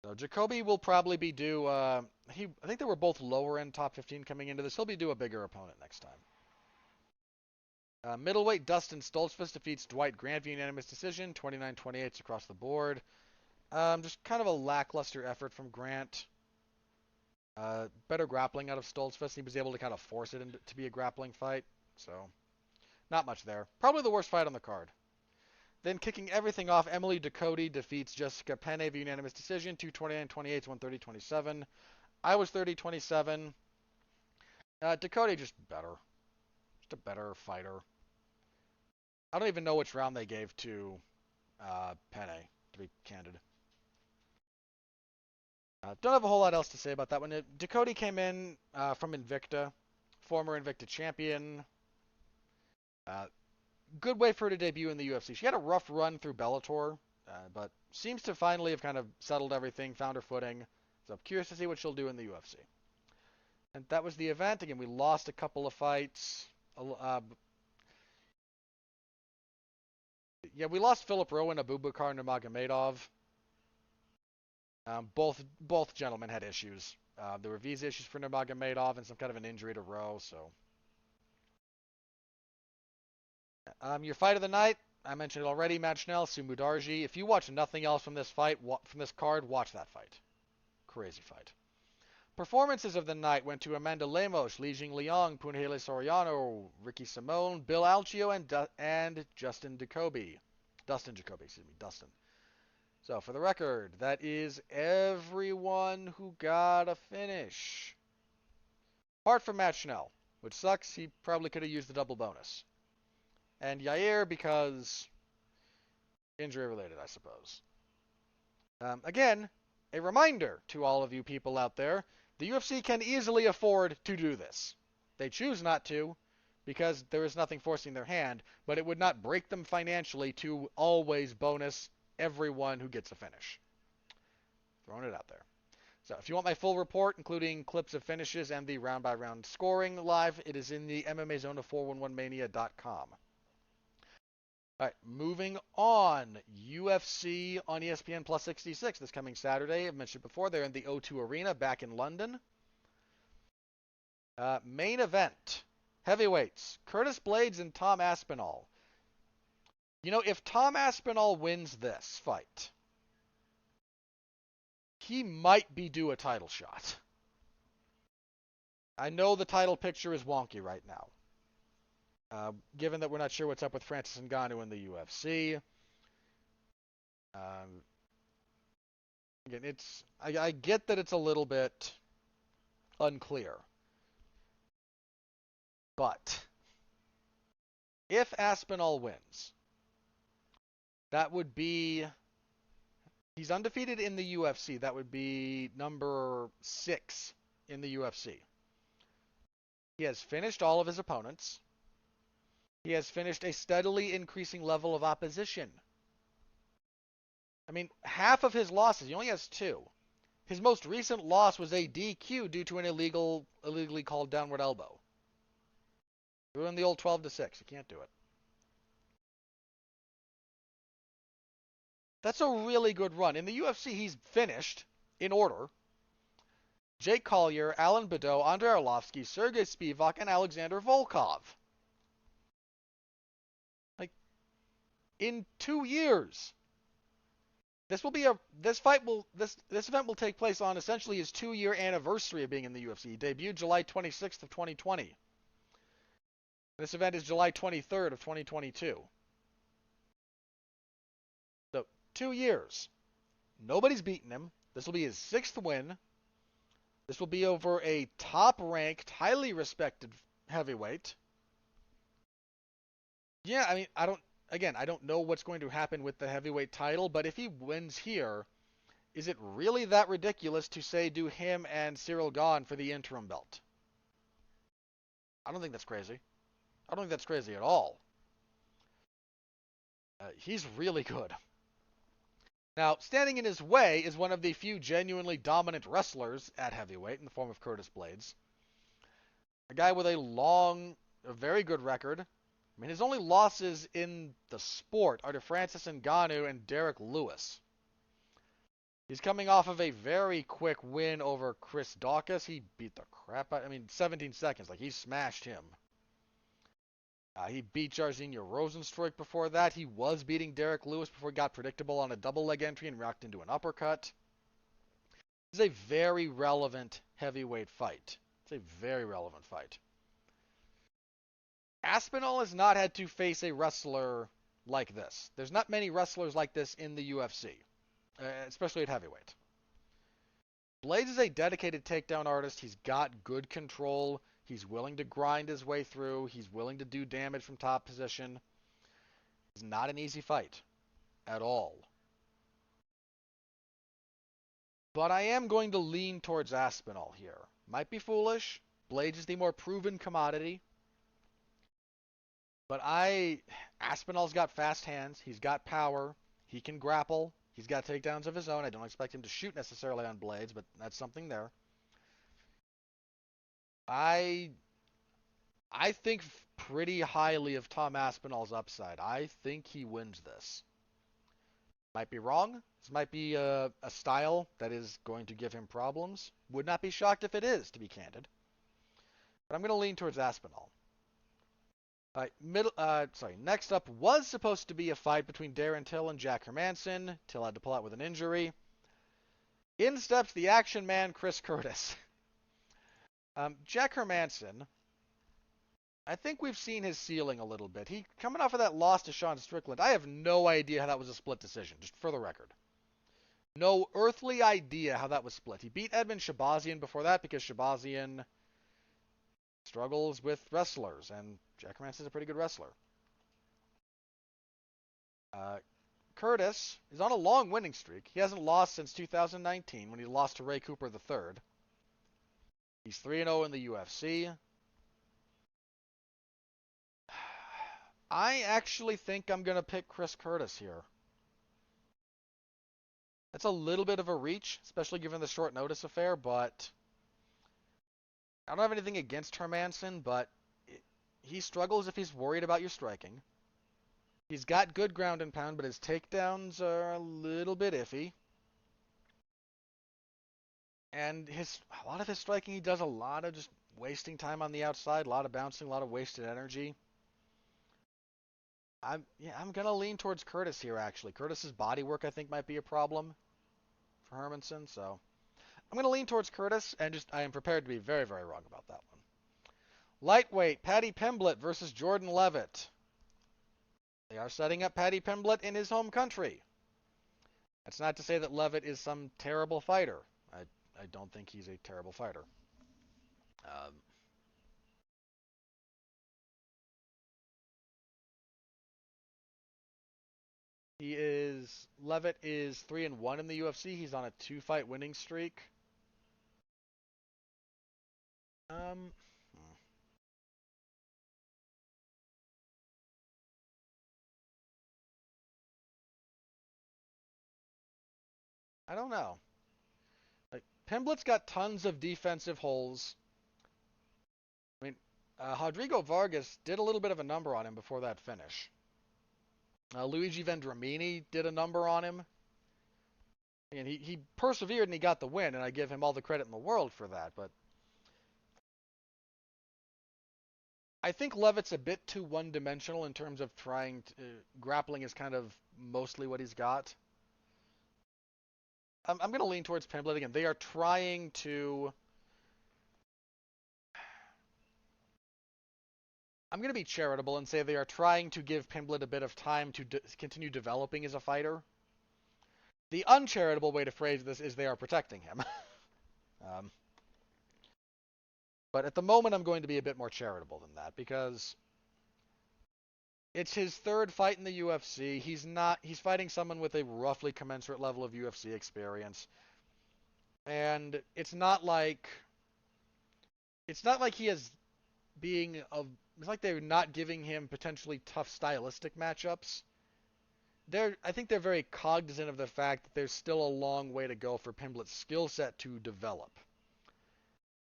A: So Jacoby will probably be due. I think they were both lower end top 15 coming into this. He'll be due a bigger opponent next time. Middleweight Dustin Stoltzfus defeats Dwight Grant via unanimous decision, 29-28 across the board. Just kind of a lackluster effort from Grant. Better grappling out of Stoltzfus. He was able to kind of force it to be a grappling fight. So, not much there. Probably the worst fight on the card. Then kicking everything off, Emily Ducote defeats Jessica Penne via unanimous decision, 229-28, 130-27. I was 30-27. Ducote just better. Just a better fighter. I don't even know which round they gave to Penne, to be candid. Don't have a whole lot else to say about that one. Ducote came in from Invicta, former Invicta champion. Good way for her to debut in the UFC. She had a rough run through Bellator, but seems to finally have kind of settled everything, found her footing. So I'm curious to see what she'll do in the UFC. And that was the event. Again, we lost a couple of fights. We lost Philip Rowan, Abubakar Nurmagomedov. Both gentlemen had issues. There were visa issues for Nurmagomedov and some kind of an injury to Rowe. So, your fight of the night, I mentioned it already. Matt Schnell, Sumudarji. If you watch nothing else from this fight, from this card, watch that fight. Crazy fight. Performances of the night went to Amanda Lemos, Li Jing Liang, Punahele Soriano, Ricky Simone, Bill Algeo, and Dustin Jacoby. So, for the record, that is everyone who got a finish. Apart from Matt Schnell, which sucks. He probably could have used the double bonus. And Yair because injury related, I suppose. Again, a reminder to all of you people out there, the UFC can easily afford to do this. They choose not to because there is nothing forcing their hand, but it would not break them financially to always bonus everyone who gets a finish. Throwing it out there. So if you want my full report, including clips of finishes and the round-by-round scoring live, it is in the MMA Zone of 411mania.com. All right, moving on. UFC on ESPN Plus 66 this coming Saturday. I've mentioned before, they're in the O2 Arena back in London. Main event. Heavyweights. Curtis Blades and Tom Aspinall. If Tom Aspinall wins this fight, he might be due a title shot. I know the title picture is wonky right now. Given that we're not sure what's up with Francis Ngannou in the UFC. Again, I get that it's a little bit unclear. But if Aspinall wins, that would be, he's undefeated in the UFC. That would be number 6 in the UFC. He has finished all of his opponents. He has finished a steadily increasing level of opposition. I mean, half of his losses, he only has 2. His most recent loss was a DQ due to an illegally called downward elbow. Ruined the old 12-6. You can't do it. That's a really good run. In the UFC, he's finished, in order, Jake Collier, Alan Badeau, Andrei Arlovsky, Sergey Spivak, and Alexander Volkov. Like, in 2 years. This event will take place on essentially his 2-year anniversary of being in the UFC. He debuted July 26th of 2020. This event is July 23rd of 2022. So, 2 years. Nobody's beaten him. This will be his 6th win. This will be over a top-ranked, highly respected heavyweight. Yeah, I mean, I don't know what's going to happen with the heavyweight title, but if he wins here, is it really that ridiculous to say do him and Cyril Gahn for the interim belt? I don't think that's crazy. I don't think that's crazy at all. He's really good. Now, standing in his way is one of the few genuinely dominant wrestlers at heavyweight in the form of Curtis Blades. A guy with a very good record. I mean, his only losses in the sport are to Francis Ngannou and Derek Lewis. He's coming off of a very quick win over Chris Daukaus. He beat the crap out, 17 seconds. Like, he smashed him. He beat Jairzinho Rozenstruik before that. He was beating Derek Lewis before he got predictable on a double leg entry and rocked into an uppercut. It's a very relevant heavyweight fight. It's a very relevant fight. Aspinall has not had to face a wrestler like this. There's not many wrestlers like this in the UFC, especially at heavyweight. Blades is a dedicated takedown artist. He's got good control. He's willing to grind his way through. He's willing to do damage from top position. It's not an easy fight at all. But I am going to lean towards Aspinall here. Might be foolish. Blades is the more proven commodity. But Aspinall's got fast hands. He's got power. He can grapple. He's got takedowns of his own. I don't expect him to shoot necessarily on Blades, but that's something there. I think pretty highly of Tom Aspinall's upside. I think he wins this. Might be wrong. This might be a style that is going to give him problems. Would not be shocked if it is, to be candid. But I'm going to lean towards Aspinall. Next up was supposed to be a fight between Darren Till and Jack Hermanson. Till had to pull out with an injury. In steps the action man, Chris Curtis. Jack Hermanson, I think we've seen his ceiling a little bit. He coming off of that loss to Sean Strickland. I have no idea how that was a split decision, just for the record. No earthly idea how that was split. He beat Edmund Shabazian before that because Shabazian struggles with wrestlers, and Jack Hermanson's a pretty good wrestler. Curtis is on a long winning streak. He hasn't lost since 2019 when he lost to Ray Cooper III. He's 3-0 in the UFC. I actually think I'm going to pick Chris Curtis here. That's a little bit of a reach, especially given the short notice affair, but I don't have anything against Hermanson, but he struggles if he's worried about your striking. He's got good ground and pound, but his takedowns are a little bit iffy. And a lot of his striking, he does a lot of just wasting time on the outside, a lot of bouncing, a lot of wasted energy. I'm going to lean towards Curtis here, actually. Curtis's body work, I think, might be a problem for Hermanson, so I'm going to lean towards Curtis, and I am prepared to be very, very wrong about that one. Lightweight, Paddy Pimblett versus Jordan Leavitt. They are setting up Paddy Pimblett in his home country. That's not to say that Leavitt is some terrible fighter. I don't think he's a terrible fighter. Levitt is 3-1 in the UFC. He's on a 2-fight winning streak. Um, I don't know. Like Pimblett's got tons of defensive holes. I mean, Rodrigo Vargas did a little bit of a number on him before that finish. Luigi Vendramini did a number on him. And he persevered and he got the win, and I give him all the credit in the world for that. But I think Levitt's a bit too one-dimensional in terms of grappling is kind of mostly what he's got. I'm going to lean towards Pimblett again. They are trying to... I'm going to be charitable and say they are trying to give Pimblett a bit of time to continue developing as a fighter. The uncharitable way to phrase this is they are protecting him. But at the moment, I'm going to be a bit more charitable than that because it's his third fight in the UFC. He's fighting someone with a roughly commensurate level of UFC experience. And it's not like he is it's like they're not giving him potentially tough stylistic matchups. I think they're very cognizant of the fact that there's still a long way to go for Pimblett's skill set to develop.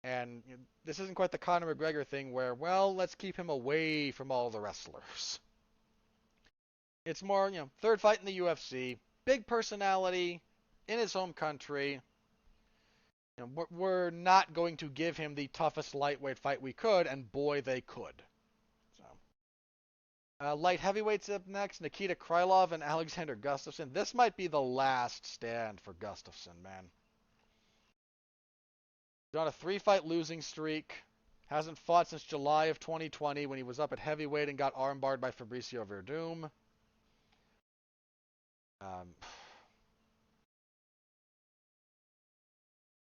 A: And this isn't quite the Conor McGregor thing where, well, let's keep him away from all the wrestlers. It's more, third fight in the UFC, big personality, in his home country. We're not going to give him the toughest lightweight fight we could, and boy, they could. So, light heavyweights up next, Nikita Krylov and Alexander Gustafsson. This might be the last stand for Gustafsson, man. He's on a 3-fight losing streak. Hasn't fought since July of 2020 when he was up at heavyweight and got armbarred by Fabricio Verdum.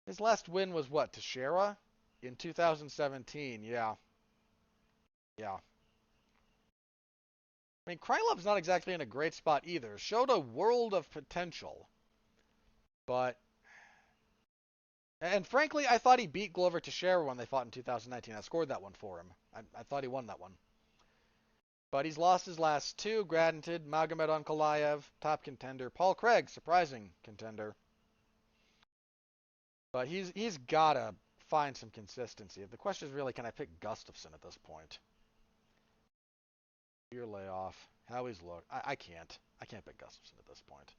A: His last win was what? Teixeira? In 2017, yeah. I mean, Krylov's not exactly in a great spot either. Showed a world of potential. But... And frankly, I thought he beat Glover Teixeira when they fought in 2019. I scored that one for him. I thought he won that one. But he's lost his last two. Granted, Magomed Ankalaev, top contender. Paul Craig, surprising contender. But he's got to find some consistency. The question is really, can I pick Gustafsson at this point? Year layoff. How he's looked. I can't. I can't pick Gustafsson at this point.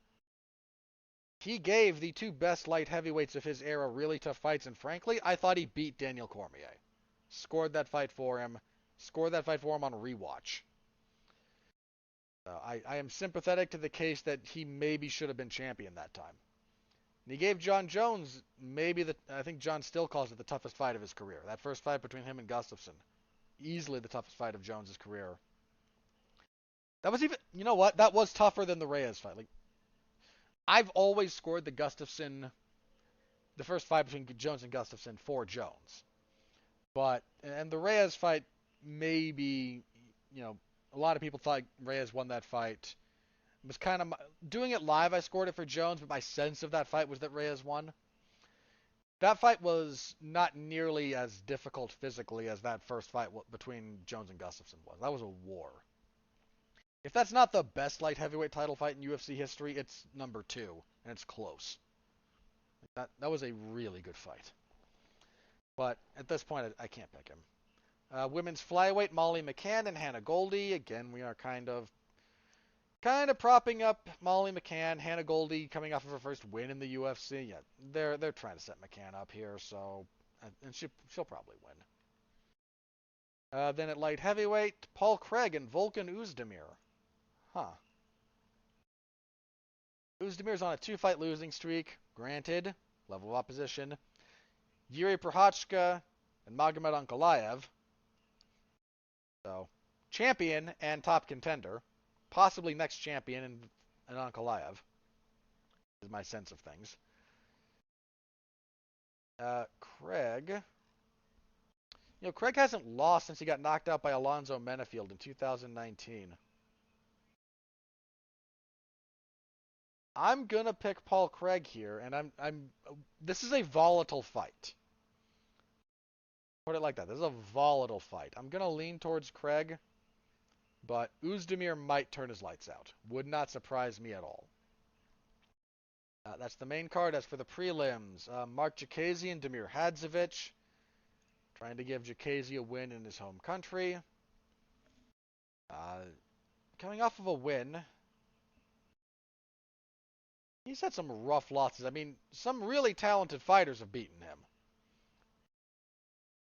A: He gave the two best light heavyweights of his era really tough fights, and frankly, I thought he beat Daniel Cormier. Scored that fight for him. Scored that fight for him on rewatch. I am sympathetic to the case that he maybe should have been champion that time. And he gave John Jones I think John still calls it the toughest fight of his career. That first fight between him and Gustafsson. Easily the toughest fight of Jones' career. That was even, you know what? That was tougher than the Reyes fight. Like, I've always scored the first fight between Jones and Gustafsson for Jones. And the Reyes fight, maybe, a lot of people thought Reyes won that fight. It was kind of, doing it live, I scored it for Jones, but my sense of that fight was that Reyes won. That fight was not nearly as difficult physically as that first fight between Jones and Gustafsson was. That was a war. If that's not the best light heavyweight title fight in UFC history, it's number 2, and it's close. That was a really good fight. But at this point, I can't pick him. Women's flyweight, Molly McCann and Hannah Goldie. Again, we are kind of propping up Molly McCann. Hannah Goldie coming off of her first win in the UFC. Yeah, they're trying to set McCann up here, and she'll probably win. Then at light heavyweight, Paul Craig and Volkan Oezdemir. Oezdemir's on a 2-fight losing streak. Granted, level of opposition. Yuri Prochazka and Magomed Ankalaev. So, champion and top contender. Possibly next champion in Ankalaev. Is my sense of things. Craig. Craig hasn't lost since he got knocked out by Alonzo Menefield in 2019. I'm gonna pick Paul Craig here, and this is a volatile fight. Put it like that. This is a volatile fight. I'm gonna lean towards Craig, but Uzdemir might turn his lights out. Would not surprise me at all. That's the main card. As for the prelims, Mark Jakazi and Damir Hadzovic, trying to give Jakazi a win in his home country. Coming off of a win, he's had some rough losses. I mean, some really talented fighters have beaten him,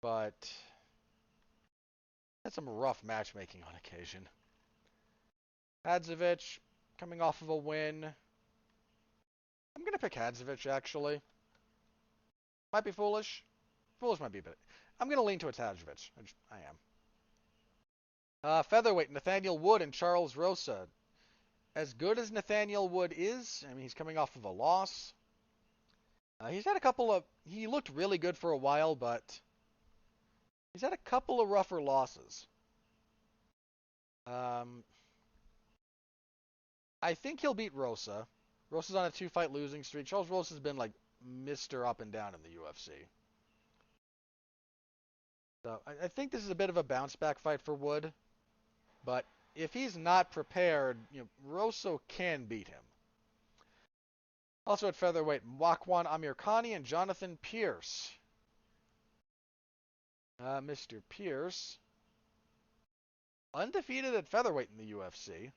A: but had some rough matchmaking on occasion. Hadzovic, coming off of a win. I'm going to pick Hadzovic, actually. Might be foolish. Foolish might be, but I'm going to lean towards Hadzovic. I am. Featherweight, Nathaniel Wood and Charles Rosa. As good as Nathaniel Wood is, I mean, he's coming off of a loss. He's had a couple of... He looked really good for a while, but he's had a couple of rougher losses. I think he'll beat Rosa. Rosa's on a 2-fight losing streak. Charles Rosa's been like Mr. Up and Down in the UFC. So I think this is a bit of a bounce back fight for Wood. But if he's not prepared, Rosa can beat him. Also at featherweight, Makwan Amirkhani and Jonathan Pierce. Mr. Pierce, undefeated at featherweight in the UFC. In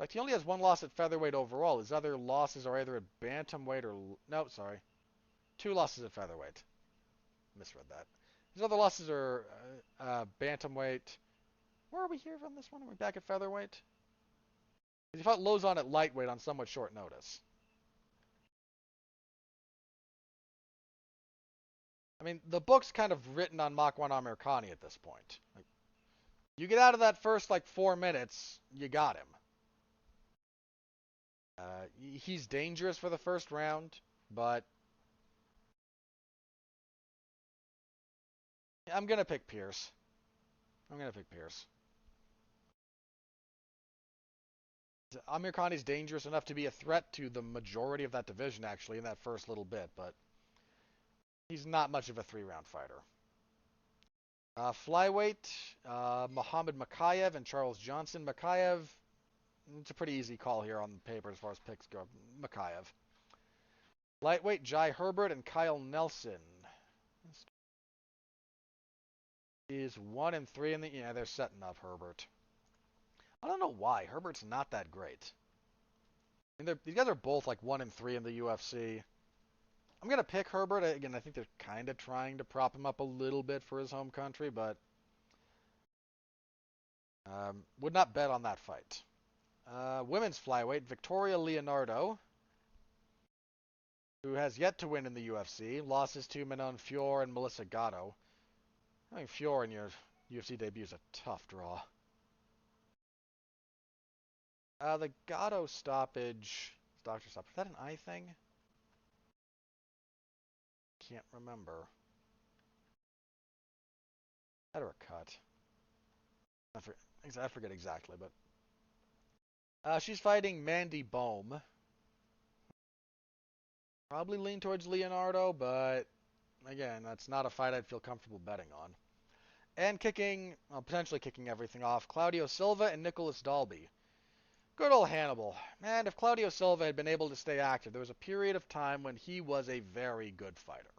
A: fact, he only has one loss at featherweight overall. His other losses are either at bantamweight or... No, sorry. 2 losses at featherweight. Misread that. His other losses are bantamweight. Where are we here from this one? Are we back at featherweight? He fought Lozon at lightweight on somewhat short notice. I mean, the book's kind of written on Makwan Amirkhani at this point. Like, you get out of that first, 4 minutes, you got him. He's dangerous for the first round, but I'm going to pick Pierce. Amirkhani's dangerous enough to be a threat to the majority of that division, actually, in that first little bit, but he's not much of a 3-round fighter. Flyweight, Muhammad Makhachev and Charles Johnson. Makhachev, it's a pretty easy call here on the paper as far as picks go. Makhachev. Lightweight, Jai Herbert and Kyle Nelson. Is 1-3 in the... Yeah, they're setting up Herbert. I don't know why. Herbert's not that great. I mean, these guys are both 1-3 in the UFC. I'm going to pick Herbert. Again, I think they're kind of trying to prop him up a little bit for his home country, but would not bet on that fight. Women's flyweight, Victoria Leonardo, who has yet to win in the UFC. Losses to Manon Fior and Melissa Gatto. I think Fior in your UFC debut is a tough draw. The Gatto stoppage... Doctor stoppage. Is that an eye thing? Can't remember. That or a cut. I forget exactly, but... she's fighting Mandy Bohm. Probably lean towards Leonardo, but... Again, that's not a fight I'd feel comfortable betting on. And potentially kicking everything off, Claudio Silva and Nicholas Dalby. Good old Hannibal. Man, if Claudio Silva had been able to stay active, there was a period of time when he was a very good fighter.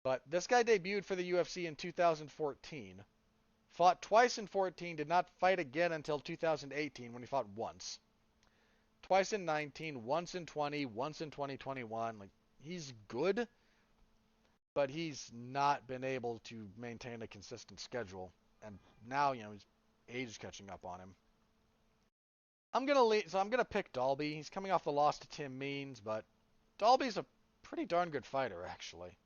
A: But this guy debuted for the UFC in 2014. Fought twice in 14, did not fight again until 2018 when he fought once. Twice in 19, once in 20, once in 2021. He's good, but he's not been able to maintain a consistent schedule. And now, his age is catching up on him. I'm gonna pick Dalby. He's coming off the loss to Tim Means, but Dalby's a pretty darn good fighter, actually.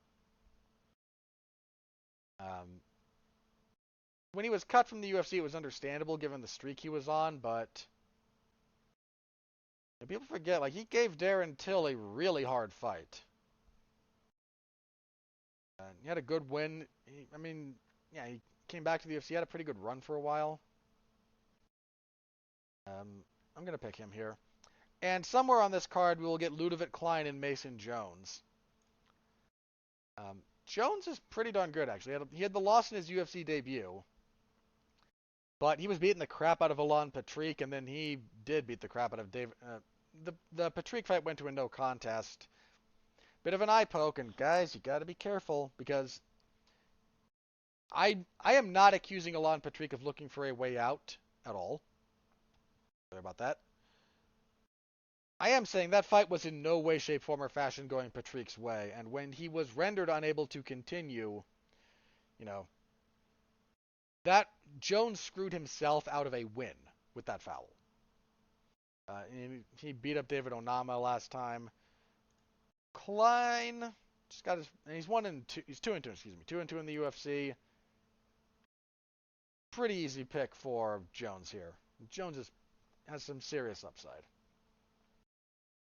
A: When he was cut from the UFC, it was understandable given the streak he was on, but people forget, he gave Darren Till a really hard fight. He had a good win. He came back to the UFC, had a pretty good run for a while. I'm going to pick him here. And somewhere on this card, we will get Ludovic Klein and Mason Jones. Jones is pretty darn good, actually. He had the loss in his UFC debut, but he was beating the crap out of Alan Patrick, and then he did beat the crap out of David. The Patrick fight went to a no contest. Bit of an eye poke, and guys, you got to be careful, because I am not accusing Alan Patrick of looking for a way out at all. Sorry about that. I am saying that fight was in no way, shape, form, or fashion going Patrick's way, and when he was rendered unable to continue, that Jones screwed himself out of a win with that foul. He beat up David Onama last time. Klein just got he's 1-2. He's 2-2. Excuse me, 2-2 in the UFC. Pretty easy pick for Jones here. Jones has some serious upside.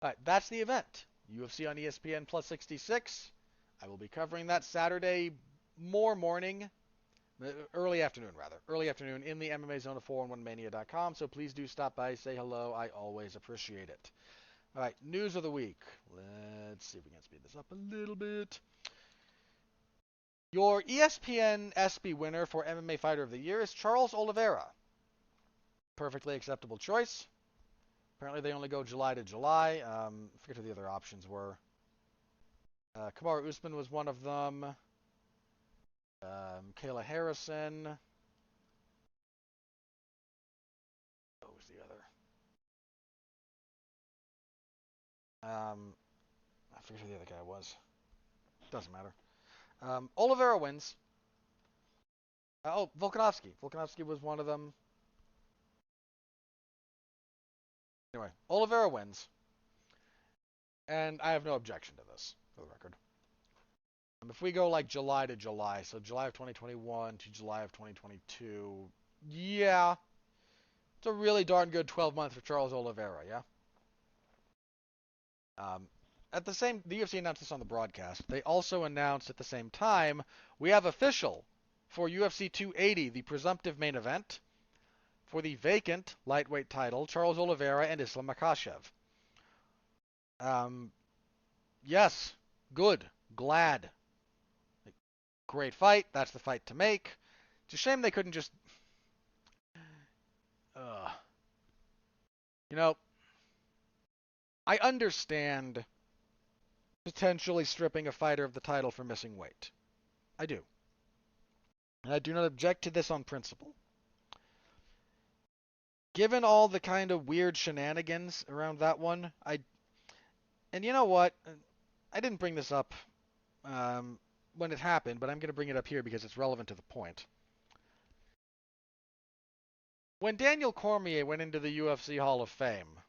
A: All right, that's the event. UFC on ESPN Plus 66. I will be covering that Saturday morning. Early afternoon in the MMA Zone of 411mania.com. So please do stop by, say hello. I always appreciate it. All right, news of the week. Let's see if we can speed this up a little bit. Your ESPN ESPY winner for MMA Fighter of the Year is Charles Oliveira. Perfectly acceptable choice. Apparently they only go July to July. I forget who the other options were. Kamaru Usman was one of them. Kayla Harrison. What was the other? I forget who the other guy was. Doesn't matter. Oliveira wins. Volkanovski. Volkanovski was one of them. Anyway, Oliveira wins. And I have no objection to this, for the record. If we go like July to July, so July of 2021 to July of 2022, yeah. It's a really darn good 12 months for Charles Oliveira, yeah? The UFC announced this on the broadcast. They also announced at the same time, we have official for UFC 280, the presumptive main event, for the vacant lightweight title, Charles Oliveira and Islam Makhachev. Yes, good, glad. Great fight. That's the fight to make. It's a shame they couldn't just... I understand potentially stripping a fighter of the title for missing weight. I do. And I do not object to this on principle. Given all the kind of weird shenanigans around that one, and you know what? I didn't bring this up when it happened, but I'm going to bring it up here because it's relevant to the point. When Daniel Cormier went into the UFC Hall of Fame,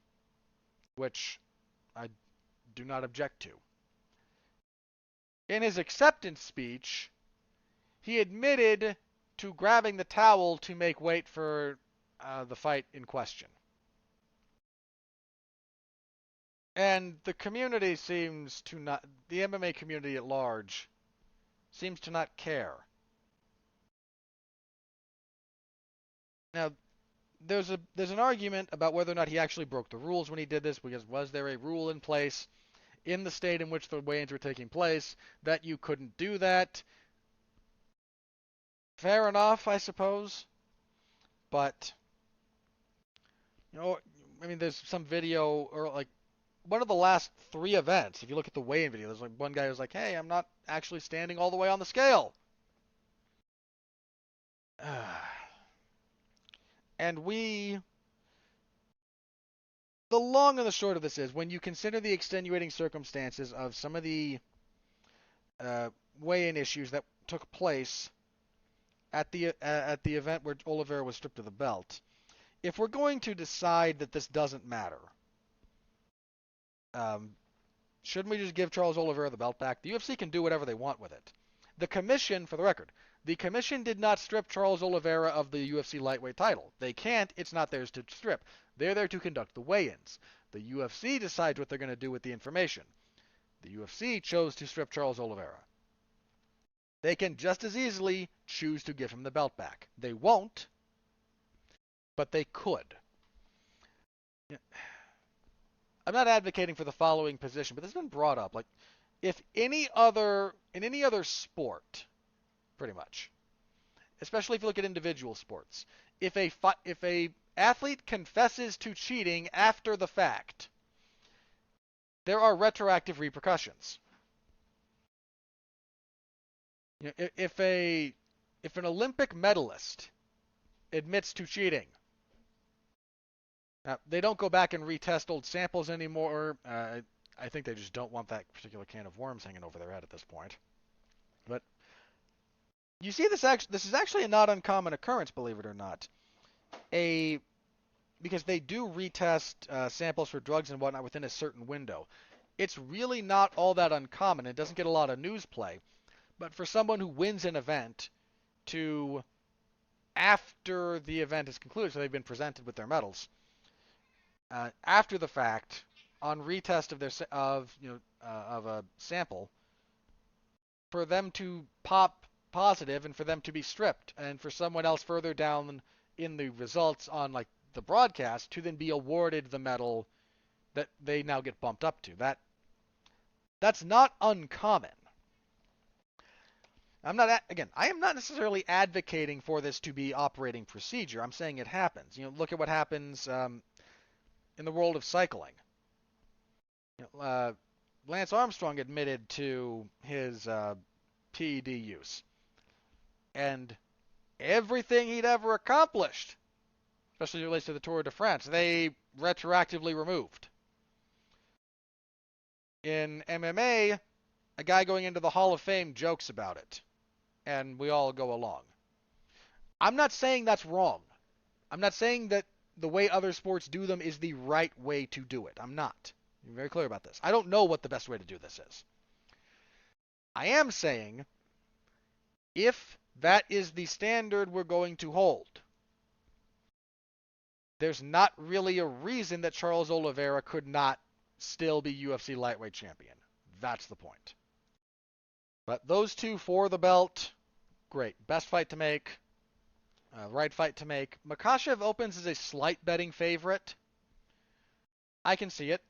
A: which I do not object to, in his acceptance speech, he admitted to grabbing the towel to make weight for the fight in question. And the community seems to not, the MMA community at large, seems to not care. Now, there's an argument about whether or not he actually broke the rules when he did this, because was there a rule in place in the state in which the weigh-ins were taking place that you couldn't do that? Fair enough, I suppose. But, there's some video, or like, one of the last 3 events, if you look at the weigh-in video, there's like one guy who's like, hey, I'm not actually standing all the way on the scale. And the long and the short of this is, when you consider the extenuating circumstances of some of the weigh-in issues that took place at the event where Oliveira was stripped of the belt, if we're going to decide that this doesn't matter, shouldn't we just give Charles Oliveira the belt back? The UFC can do whatever they want with it. The commission, for the record, the commission did not strip Charles Oliveira of the UFC lightweight title. They can't. It's not theirs to strip. They're there to conduct the weigh-ins. The UFC decides what they're going to do with the information. The UFC chose to strip Charles Oliveira. They can just as easily choose to give him the belt back. They won't, but they could. Yeah, I'm not advocating for the following position, but this has been brought up. Like, if in any other sport, pretty much, especially if you look at individual sports, if a athlete confesses to cheating after the fact, there are retroactive repercussions. You know, if an Olympic medalist admits to cheating, they don't go back and retest old samples anymore. I think they just don't want that particular can of worms hanging over their head at this point. But you see, this is actually a not uncommon occurrence, believe it or not. A Because they do retest samples for drugs and whatnot within a certain window. It's really not all that uncommon. It doesn't get a lot of news play. But for someone who wins an event to, after the event is concluded, so they've been presented with their medals, after the fact, on retest of of a sample, for them to pop positive and for them to be stripped, and for someone else further down in the results on like the broadcast to then be awarded the medal that they now get bumped up to. That's not uncommon. I am not necessarily advocating for this to be operating procedure. I'm saying it happens. Look at what happens in the world of cycling. Lance Armstrong admitted to his PED use, and everything he'd ever accomplished, especially as it relates to the Tour de France, they retroactively removed. In MMA, a guy going into the Hall of Fame jokes about it, and we all go along. I'm not saying that's wrong. I'm not saying that the way other sports do them is the right way to do it. I'm not. I'm very clear about this. I don't know what the best way to do this is. I am saying if that is the standard we're going to hold, there's not really a reason that Charles Oliveira could not still be UFC lightweight champion. That's the point. But those two for the belt, great. Best fight to make. Right fight to make. Makhachev opens as a slight betting favorite. I can see it.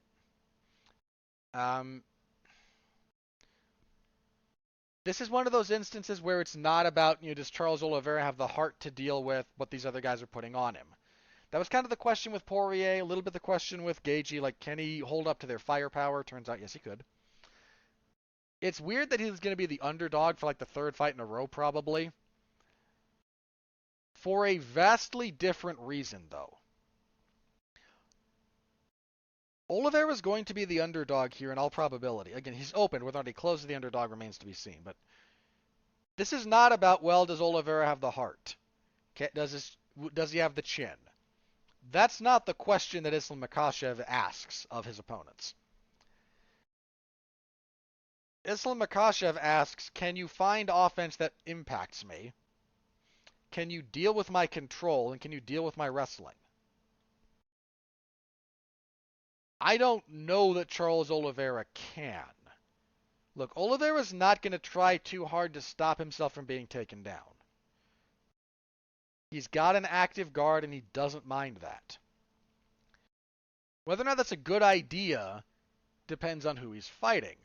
A: This is one of those instances where it's not about, does Charles Oliveira have the heart to deal with what these other guys are putting on him? That was kind of the question with Poirier, a little bit the question with Gaethje, like, can he hold up to their firepower? Turns out, yes, he could. It's weird that he's going to be the underdog for, like, the third fight in a row, probably. For a vastly different reason, though. Oliveira's going to be the underdog here in all probability. Again, he's open. Whether or not he closes the underdog remains to be seen. But this is not about, well, does Oliveira have the heart? Does he have the chin? That's not the question that Islam Makhachev asks of his opponents. Islam Makhachev asks, can you find offense that impacts me? Can you deal with my control? And can you deal with my wrestling? I don't know that Charles Oliveira can. Look, Oliveira's not going to try too hard to stop himself from being taken down. He's got an active guard, and he doesn't mind that. Whether or not that's a good idea depends on who he's fighting.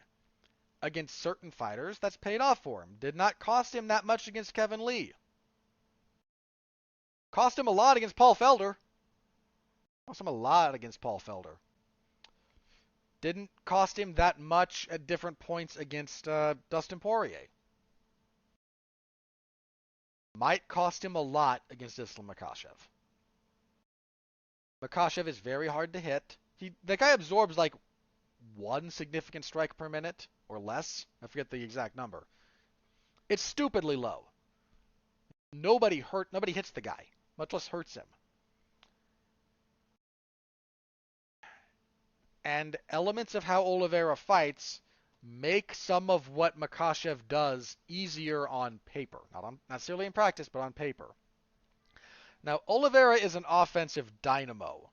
A: Against certain fighters, that's paid off for him. Did not cost him that much against Kevin Lee. Cost him a lot against Paul Felder. Cost him a lot against Paul Felder. Didn't cost him that much at different points against Dustin Poirier. Might cost him a lot against Islam Makhachev. Makhachev is very hard to hit. The guy absorbs like one significant strike per minute or less. I forget the exact number. It's stupidly low. Nobody hits the guy, much less hurts him. And elements of how Oliveira fights make some of what Makhachev does easier on paper. Not necessarily in practice, but on paper. Now, Oliveira is an offensive dynamo.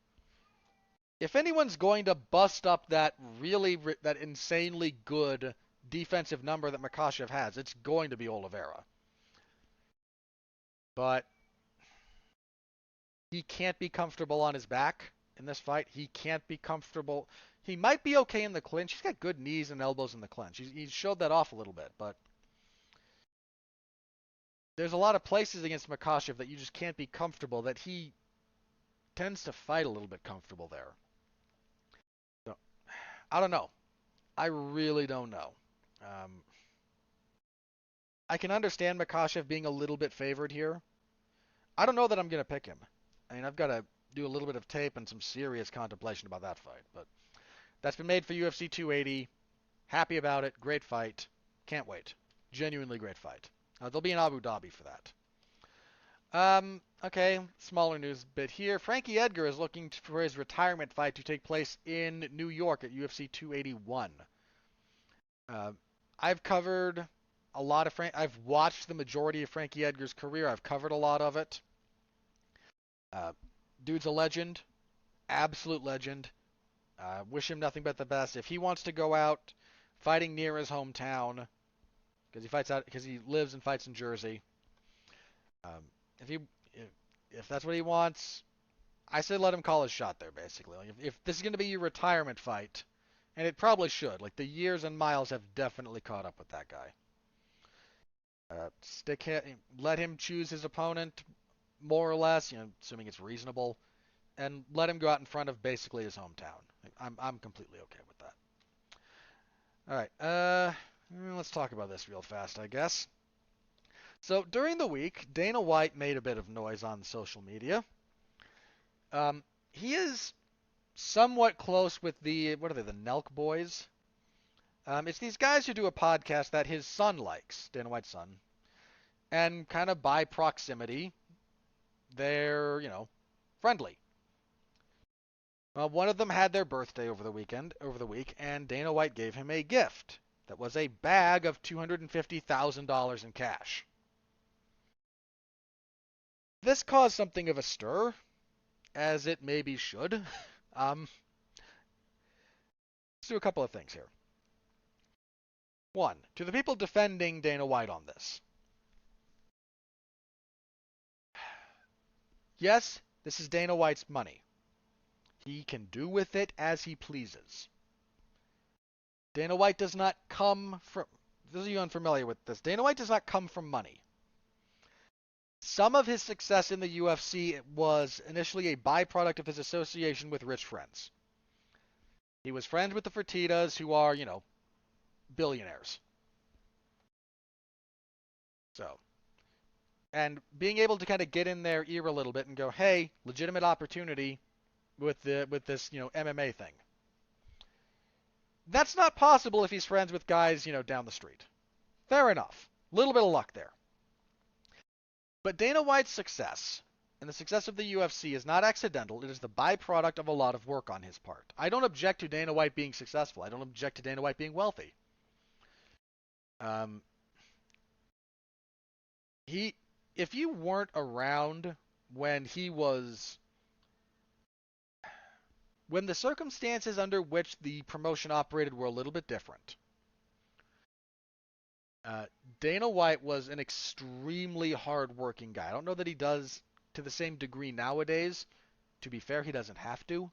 A: If anyone's going to bust up that insanely good defensive number that Makhachev has, it's going to be Oliveira. But he can't be comfortable on his back. in this fight. He can't be comfortable. He might be okay in the clinch. He's got good knees and elbows in the clinch. He showed that off a little bit, but there's a lot of places against Makhachev that you just can't be comfortable, that he tends to fight a little bit comfortable there. So, I don't know. I really don't know. Um, I can understand Makhachev being a little bit favored here. I don't know that I'm going to pick him. I mean, I've got to do a little bit of tape and some serious contemplation about that fight. But that's been made for UFC 280. Happy about it. Great fight. Can't wait. Genuinely great fight. They'll be in Abu Dhabi for that. Okay, smaller news bit here. Frankie Edgar is looking for his retirement fight to take place in New York at UFC 281. I've covered a lot of I've watched the majority of Frankie Edgar's career. I've covered a lot of it. Dude's a legend, absolute legend. Wish him nothing but the best. If he wants to go out fighting near his hometown, because he lives and fights in Jersey. If that's what he wants, I say let him call his shot there. Basically, like if this is going to be your retirement fight, and it probably should. Like the years and miles have definitely caught up with that guy. Let him choose his opponent, more or less. Assuming it's reasonable, and let him go out in front of basically his hometown. I'm completely okay with that. All right. Let's talk about this real fast, I guess. So during the week, Dana White made a bit of noise on social media. He is somewhat close with what are they, the Nelk Boys? It's these guys who do a podcast that his son likes, Dana White's son. And kind of by proximity, they're, friendly. One of them had their birthday over the week, and Dana White gave him a gift that was a bag of $250,000 in cash. This caused something of a stir, as it maybe should. Let's do a couple of things here. One, to the people defending Dana White on this. Yes, this is Dana White's money. He can do with it as he pleases. Dana White does not come from... Those of you unfamiliar with this, Dana White does not come from money. Some of his success in the UFC was initially a byproduct of his association with rich friends. He was friends with the Fertittas, who are, billionaires. So, and being able to kind of get in their ear a little bit and go, hey, legitimate opportunity with this, MMA thing. That's not possible if he's friends with guys, down the street. Fair enough. Little bit of luck there. But Dana White's success and the success of the UFC is not accidental. It is the byproduct of a lot of work on his part. I don't object to Dana White being successful. I don't object to Dana White being wealthy. If you weren't around when the circumstances under which the promotion operated were a little bit different. Dana White was an extremely hard-working guy. I don't know that he does to the same degree nowadays. To be fair, he doesn't have to.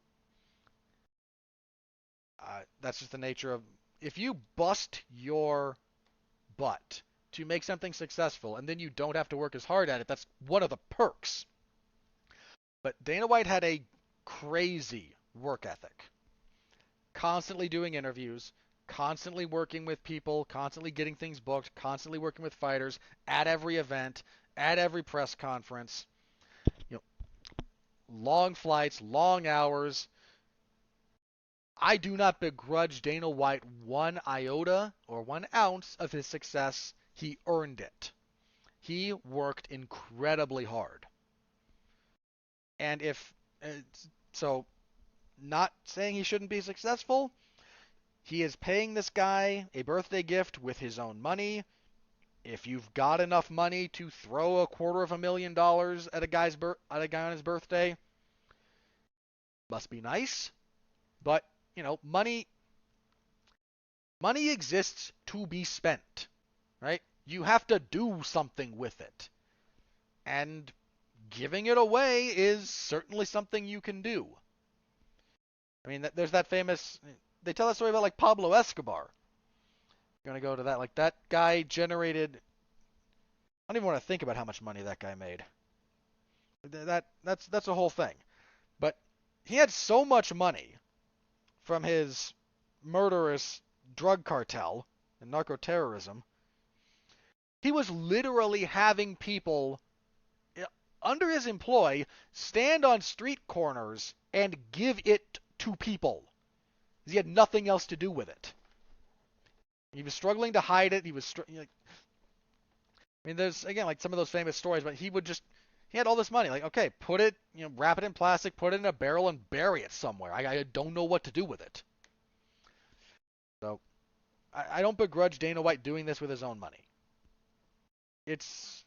A: That's just the nature of... If you bust your butt to make something successful and then you don't have to work as hard at it, that's one of the perks. But Dana White had a crazy work ethic. Constantly doing interviews, constantly working with people, constantly getting things booked, constantly working with fighters at every event, at every press conference. Long flights, long hours. I do not begrudge Dana White 1 iota or 1 ounce of his success. He earned it. He worked incredibly hard. And not saying he shouldn't be successful, he is paying this guy a birthday gift with his own money. If you've got enough money to throw $250,000 at a guy on his birthday, must be nice. But, money exists to be spent, right? You have to do something with it. And giving it away is certainly something you can do. I mean, there's that famous. They tell that story about like Pablo Escobar. You're gonna go to that. Like that guy generated. I don't even want to think about how much money that guy made. That's a whole thing. But he had so much money from his murderous drug cartel and narco-terrorism. He was literally having people under his employ stand on street corners and give it to people. He had nothing else to do with it. He was struggling to hide it. I mean, there's again like some of those famous stories, but he had all this money. Like, okay, put it, wrap it in plastic, put it in a barrel, and bury it somewhere. I don't know what to do with it. So I don't begrudge Dana White doing this with his own money. It's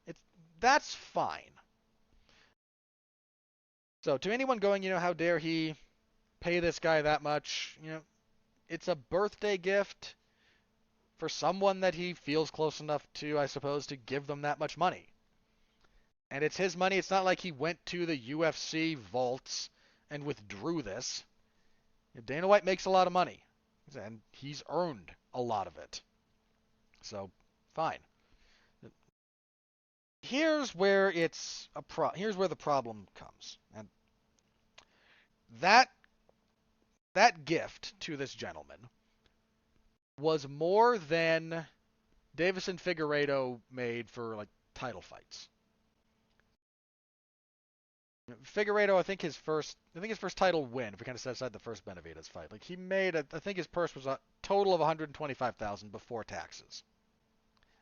A: it's that's fine. So to anyone going, how dare he pay this guy that much? It's a birthday gift for someone that he feels close enough to, I suppose, to give them that much money. And it's his money. It's not like he went to the UFC vaults and withdrew this. Dana White makes a lot of money, and he's earned a lot of it. So, fine. Here's where here's where the problem comes. And that gift to this gentleman was more than Davis and Figueiredo made for like title fights. Figueiredo, I think his first title win, if we kind of set aside the first Benavidez fight, like he made, I think his purse was a total of 125,000 before taxes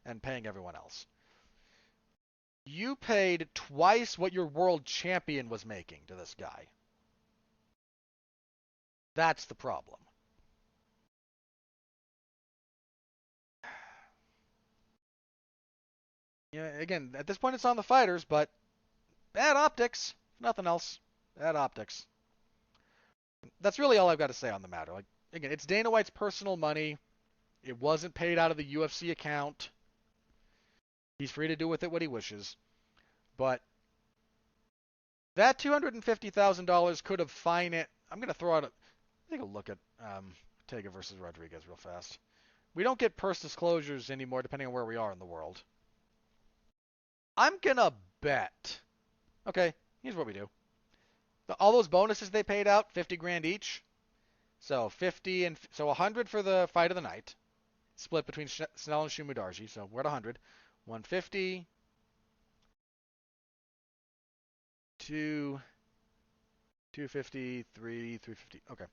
A: and paying everyone else. You paid twice what your world champion was making to this guy. That's the problem. Again, at this point it's on the fighters, but bad optics, nothing else. Bad optics. That's really all I've got to say on the matter. Like, again, it's Dana White's personal money. It wasn't paid out of the UFC account. He's free to do with it what he wishes. But that $250,000 could have financed. I'm going to take a look at Ortega versus Rodriguez real fast. We don't get purse disclosures anymore depending on where we are in the world. I'm going to bet. Okay, here's what we do. All those bonuses they paid out, 50 grand each. So 100 for the fight of the night, split between Snell and Shumudarji. So we're at 100. 150, 250, 350. Okay.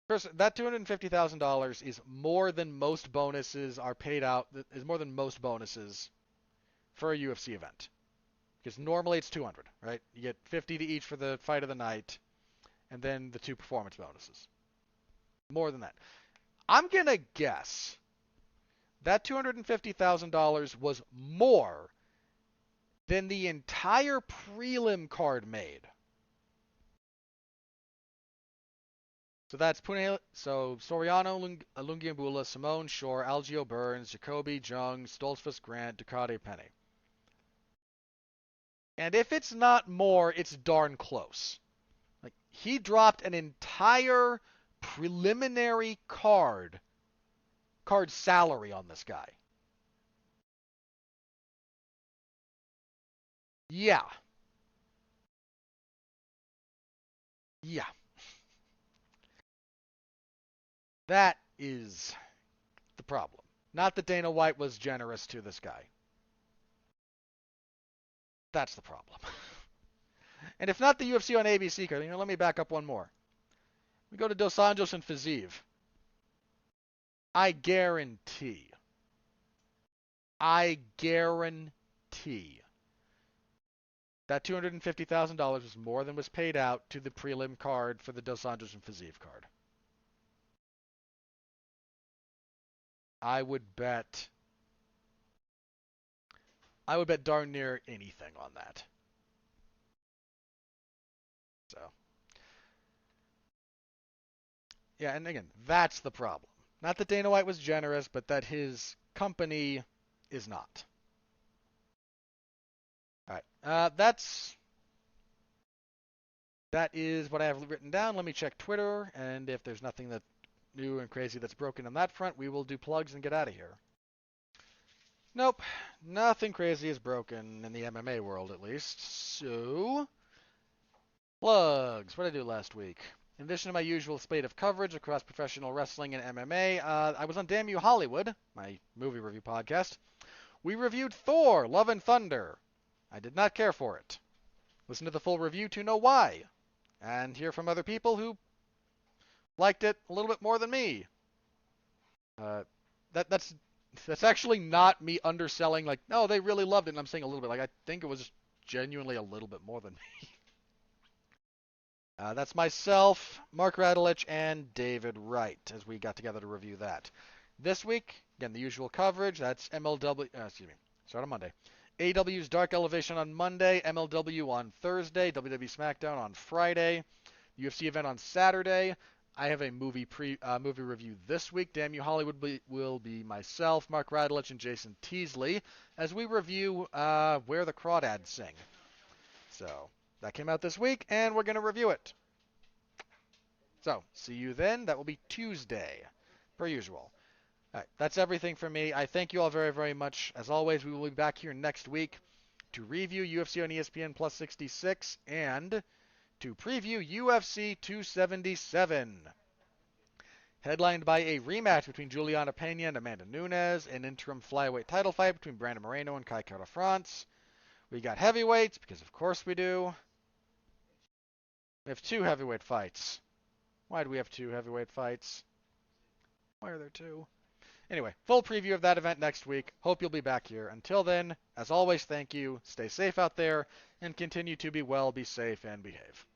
A: First, that $250,000 is more than most bonuses are paid out. Is more than most bonuses for a UFC event. Because normally it's 200, right? You get 50 to each for the fight of the night, and then the 2 performance bonuses. More than that. I'm going to guess that $250,000 was more than the entire prelim card made. So that's Soriano, Lungiambula, Simone, Shore, Algio Burns, Jacoby, Jung, Stoltzfus, Grant, Ducati, Penny. And if it's not more, it's darn close. Like, he dropped an entire preliminary card salary on this guy. Yeah. Yeah. That is the problem. Not that Dana White was generous to this guy. That's the problem. And if not the UFC on ABC card, let me back up one more. We go to Dos Anjos and Fiziev. I guarantee that $250,000 was more than was paid out to the prelim card for the Dos Anjos and Fiziev card. I would bet darn near anything on that. So, yeah, and again, that's the problem. Not that Dana White was generous, but that his company is not. All right, that's that is what I have written down. Let me check Twitter, and if there's nothing that new and crazy that's broken on that front, we will do plugs and get out of here. Nope, nothing crazy is broken in the MMA world, at least. So, plugs. What did I do last week? In addition to my usual spate of coverage across professional wrestling and MMA, I was on Damn You Hollywood, my movie review podcast. We reviewed Thor, Love and Thunder. I did not care for it. Listen to the full review to know why, and hear from other people who liked it a little bit more than me. That's actually not me underselling, like, no, they really loved it, and I'm saying a little bit. Like, I think it was genuinely a little bit more than me. That's myself, Mark Radulich, and David Wright, as we got together to review that. This week, again, the usual coverage. That's start on Monday. AEW's Dark Elevation on Monday, MLW on Thursday, WWE SmackDown on Friday, UFC event on Saturday. I have a movie review this week. Damn You Hollywood will be myself, Mark Radulich, and Jason Teasley as we review Where the Crawdads Sing. So that came out this week, and we're going to review it. So see you then. That will be Tuesday, per usual. All right, that's everything from me. I thank you all very, very much. As always, we will be back here next week to review UFC on ESPN Plus 66 and to preview UFC 277. Headlined by a rematch between Juliana Pena and Amanda Nunes, an interim flyweight title fight between Brandon Moreno and Kai Kara France. We got heavyweights, because of course we do. We have 2 heavyweight fights. Why do we have 2 heavyweight fights? Why are there 2? Anyway, full preview of that event next week. Hope you'll be back here. Until then, as always, thank you. Stay safe out there, and continue to be well, be safe, and behave.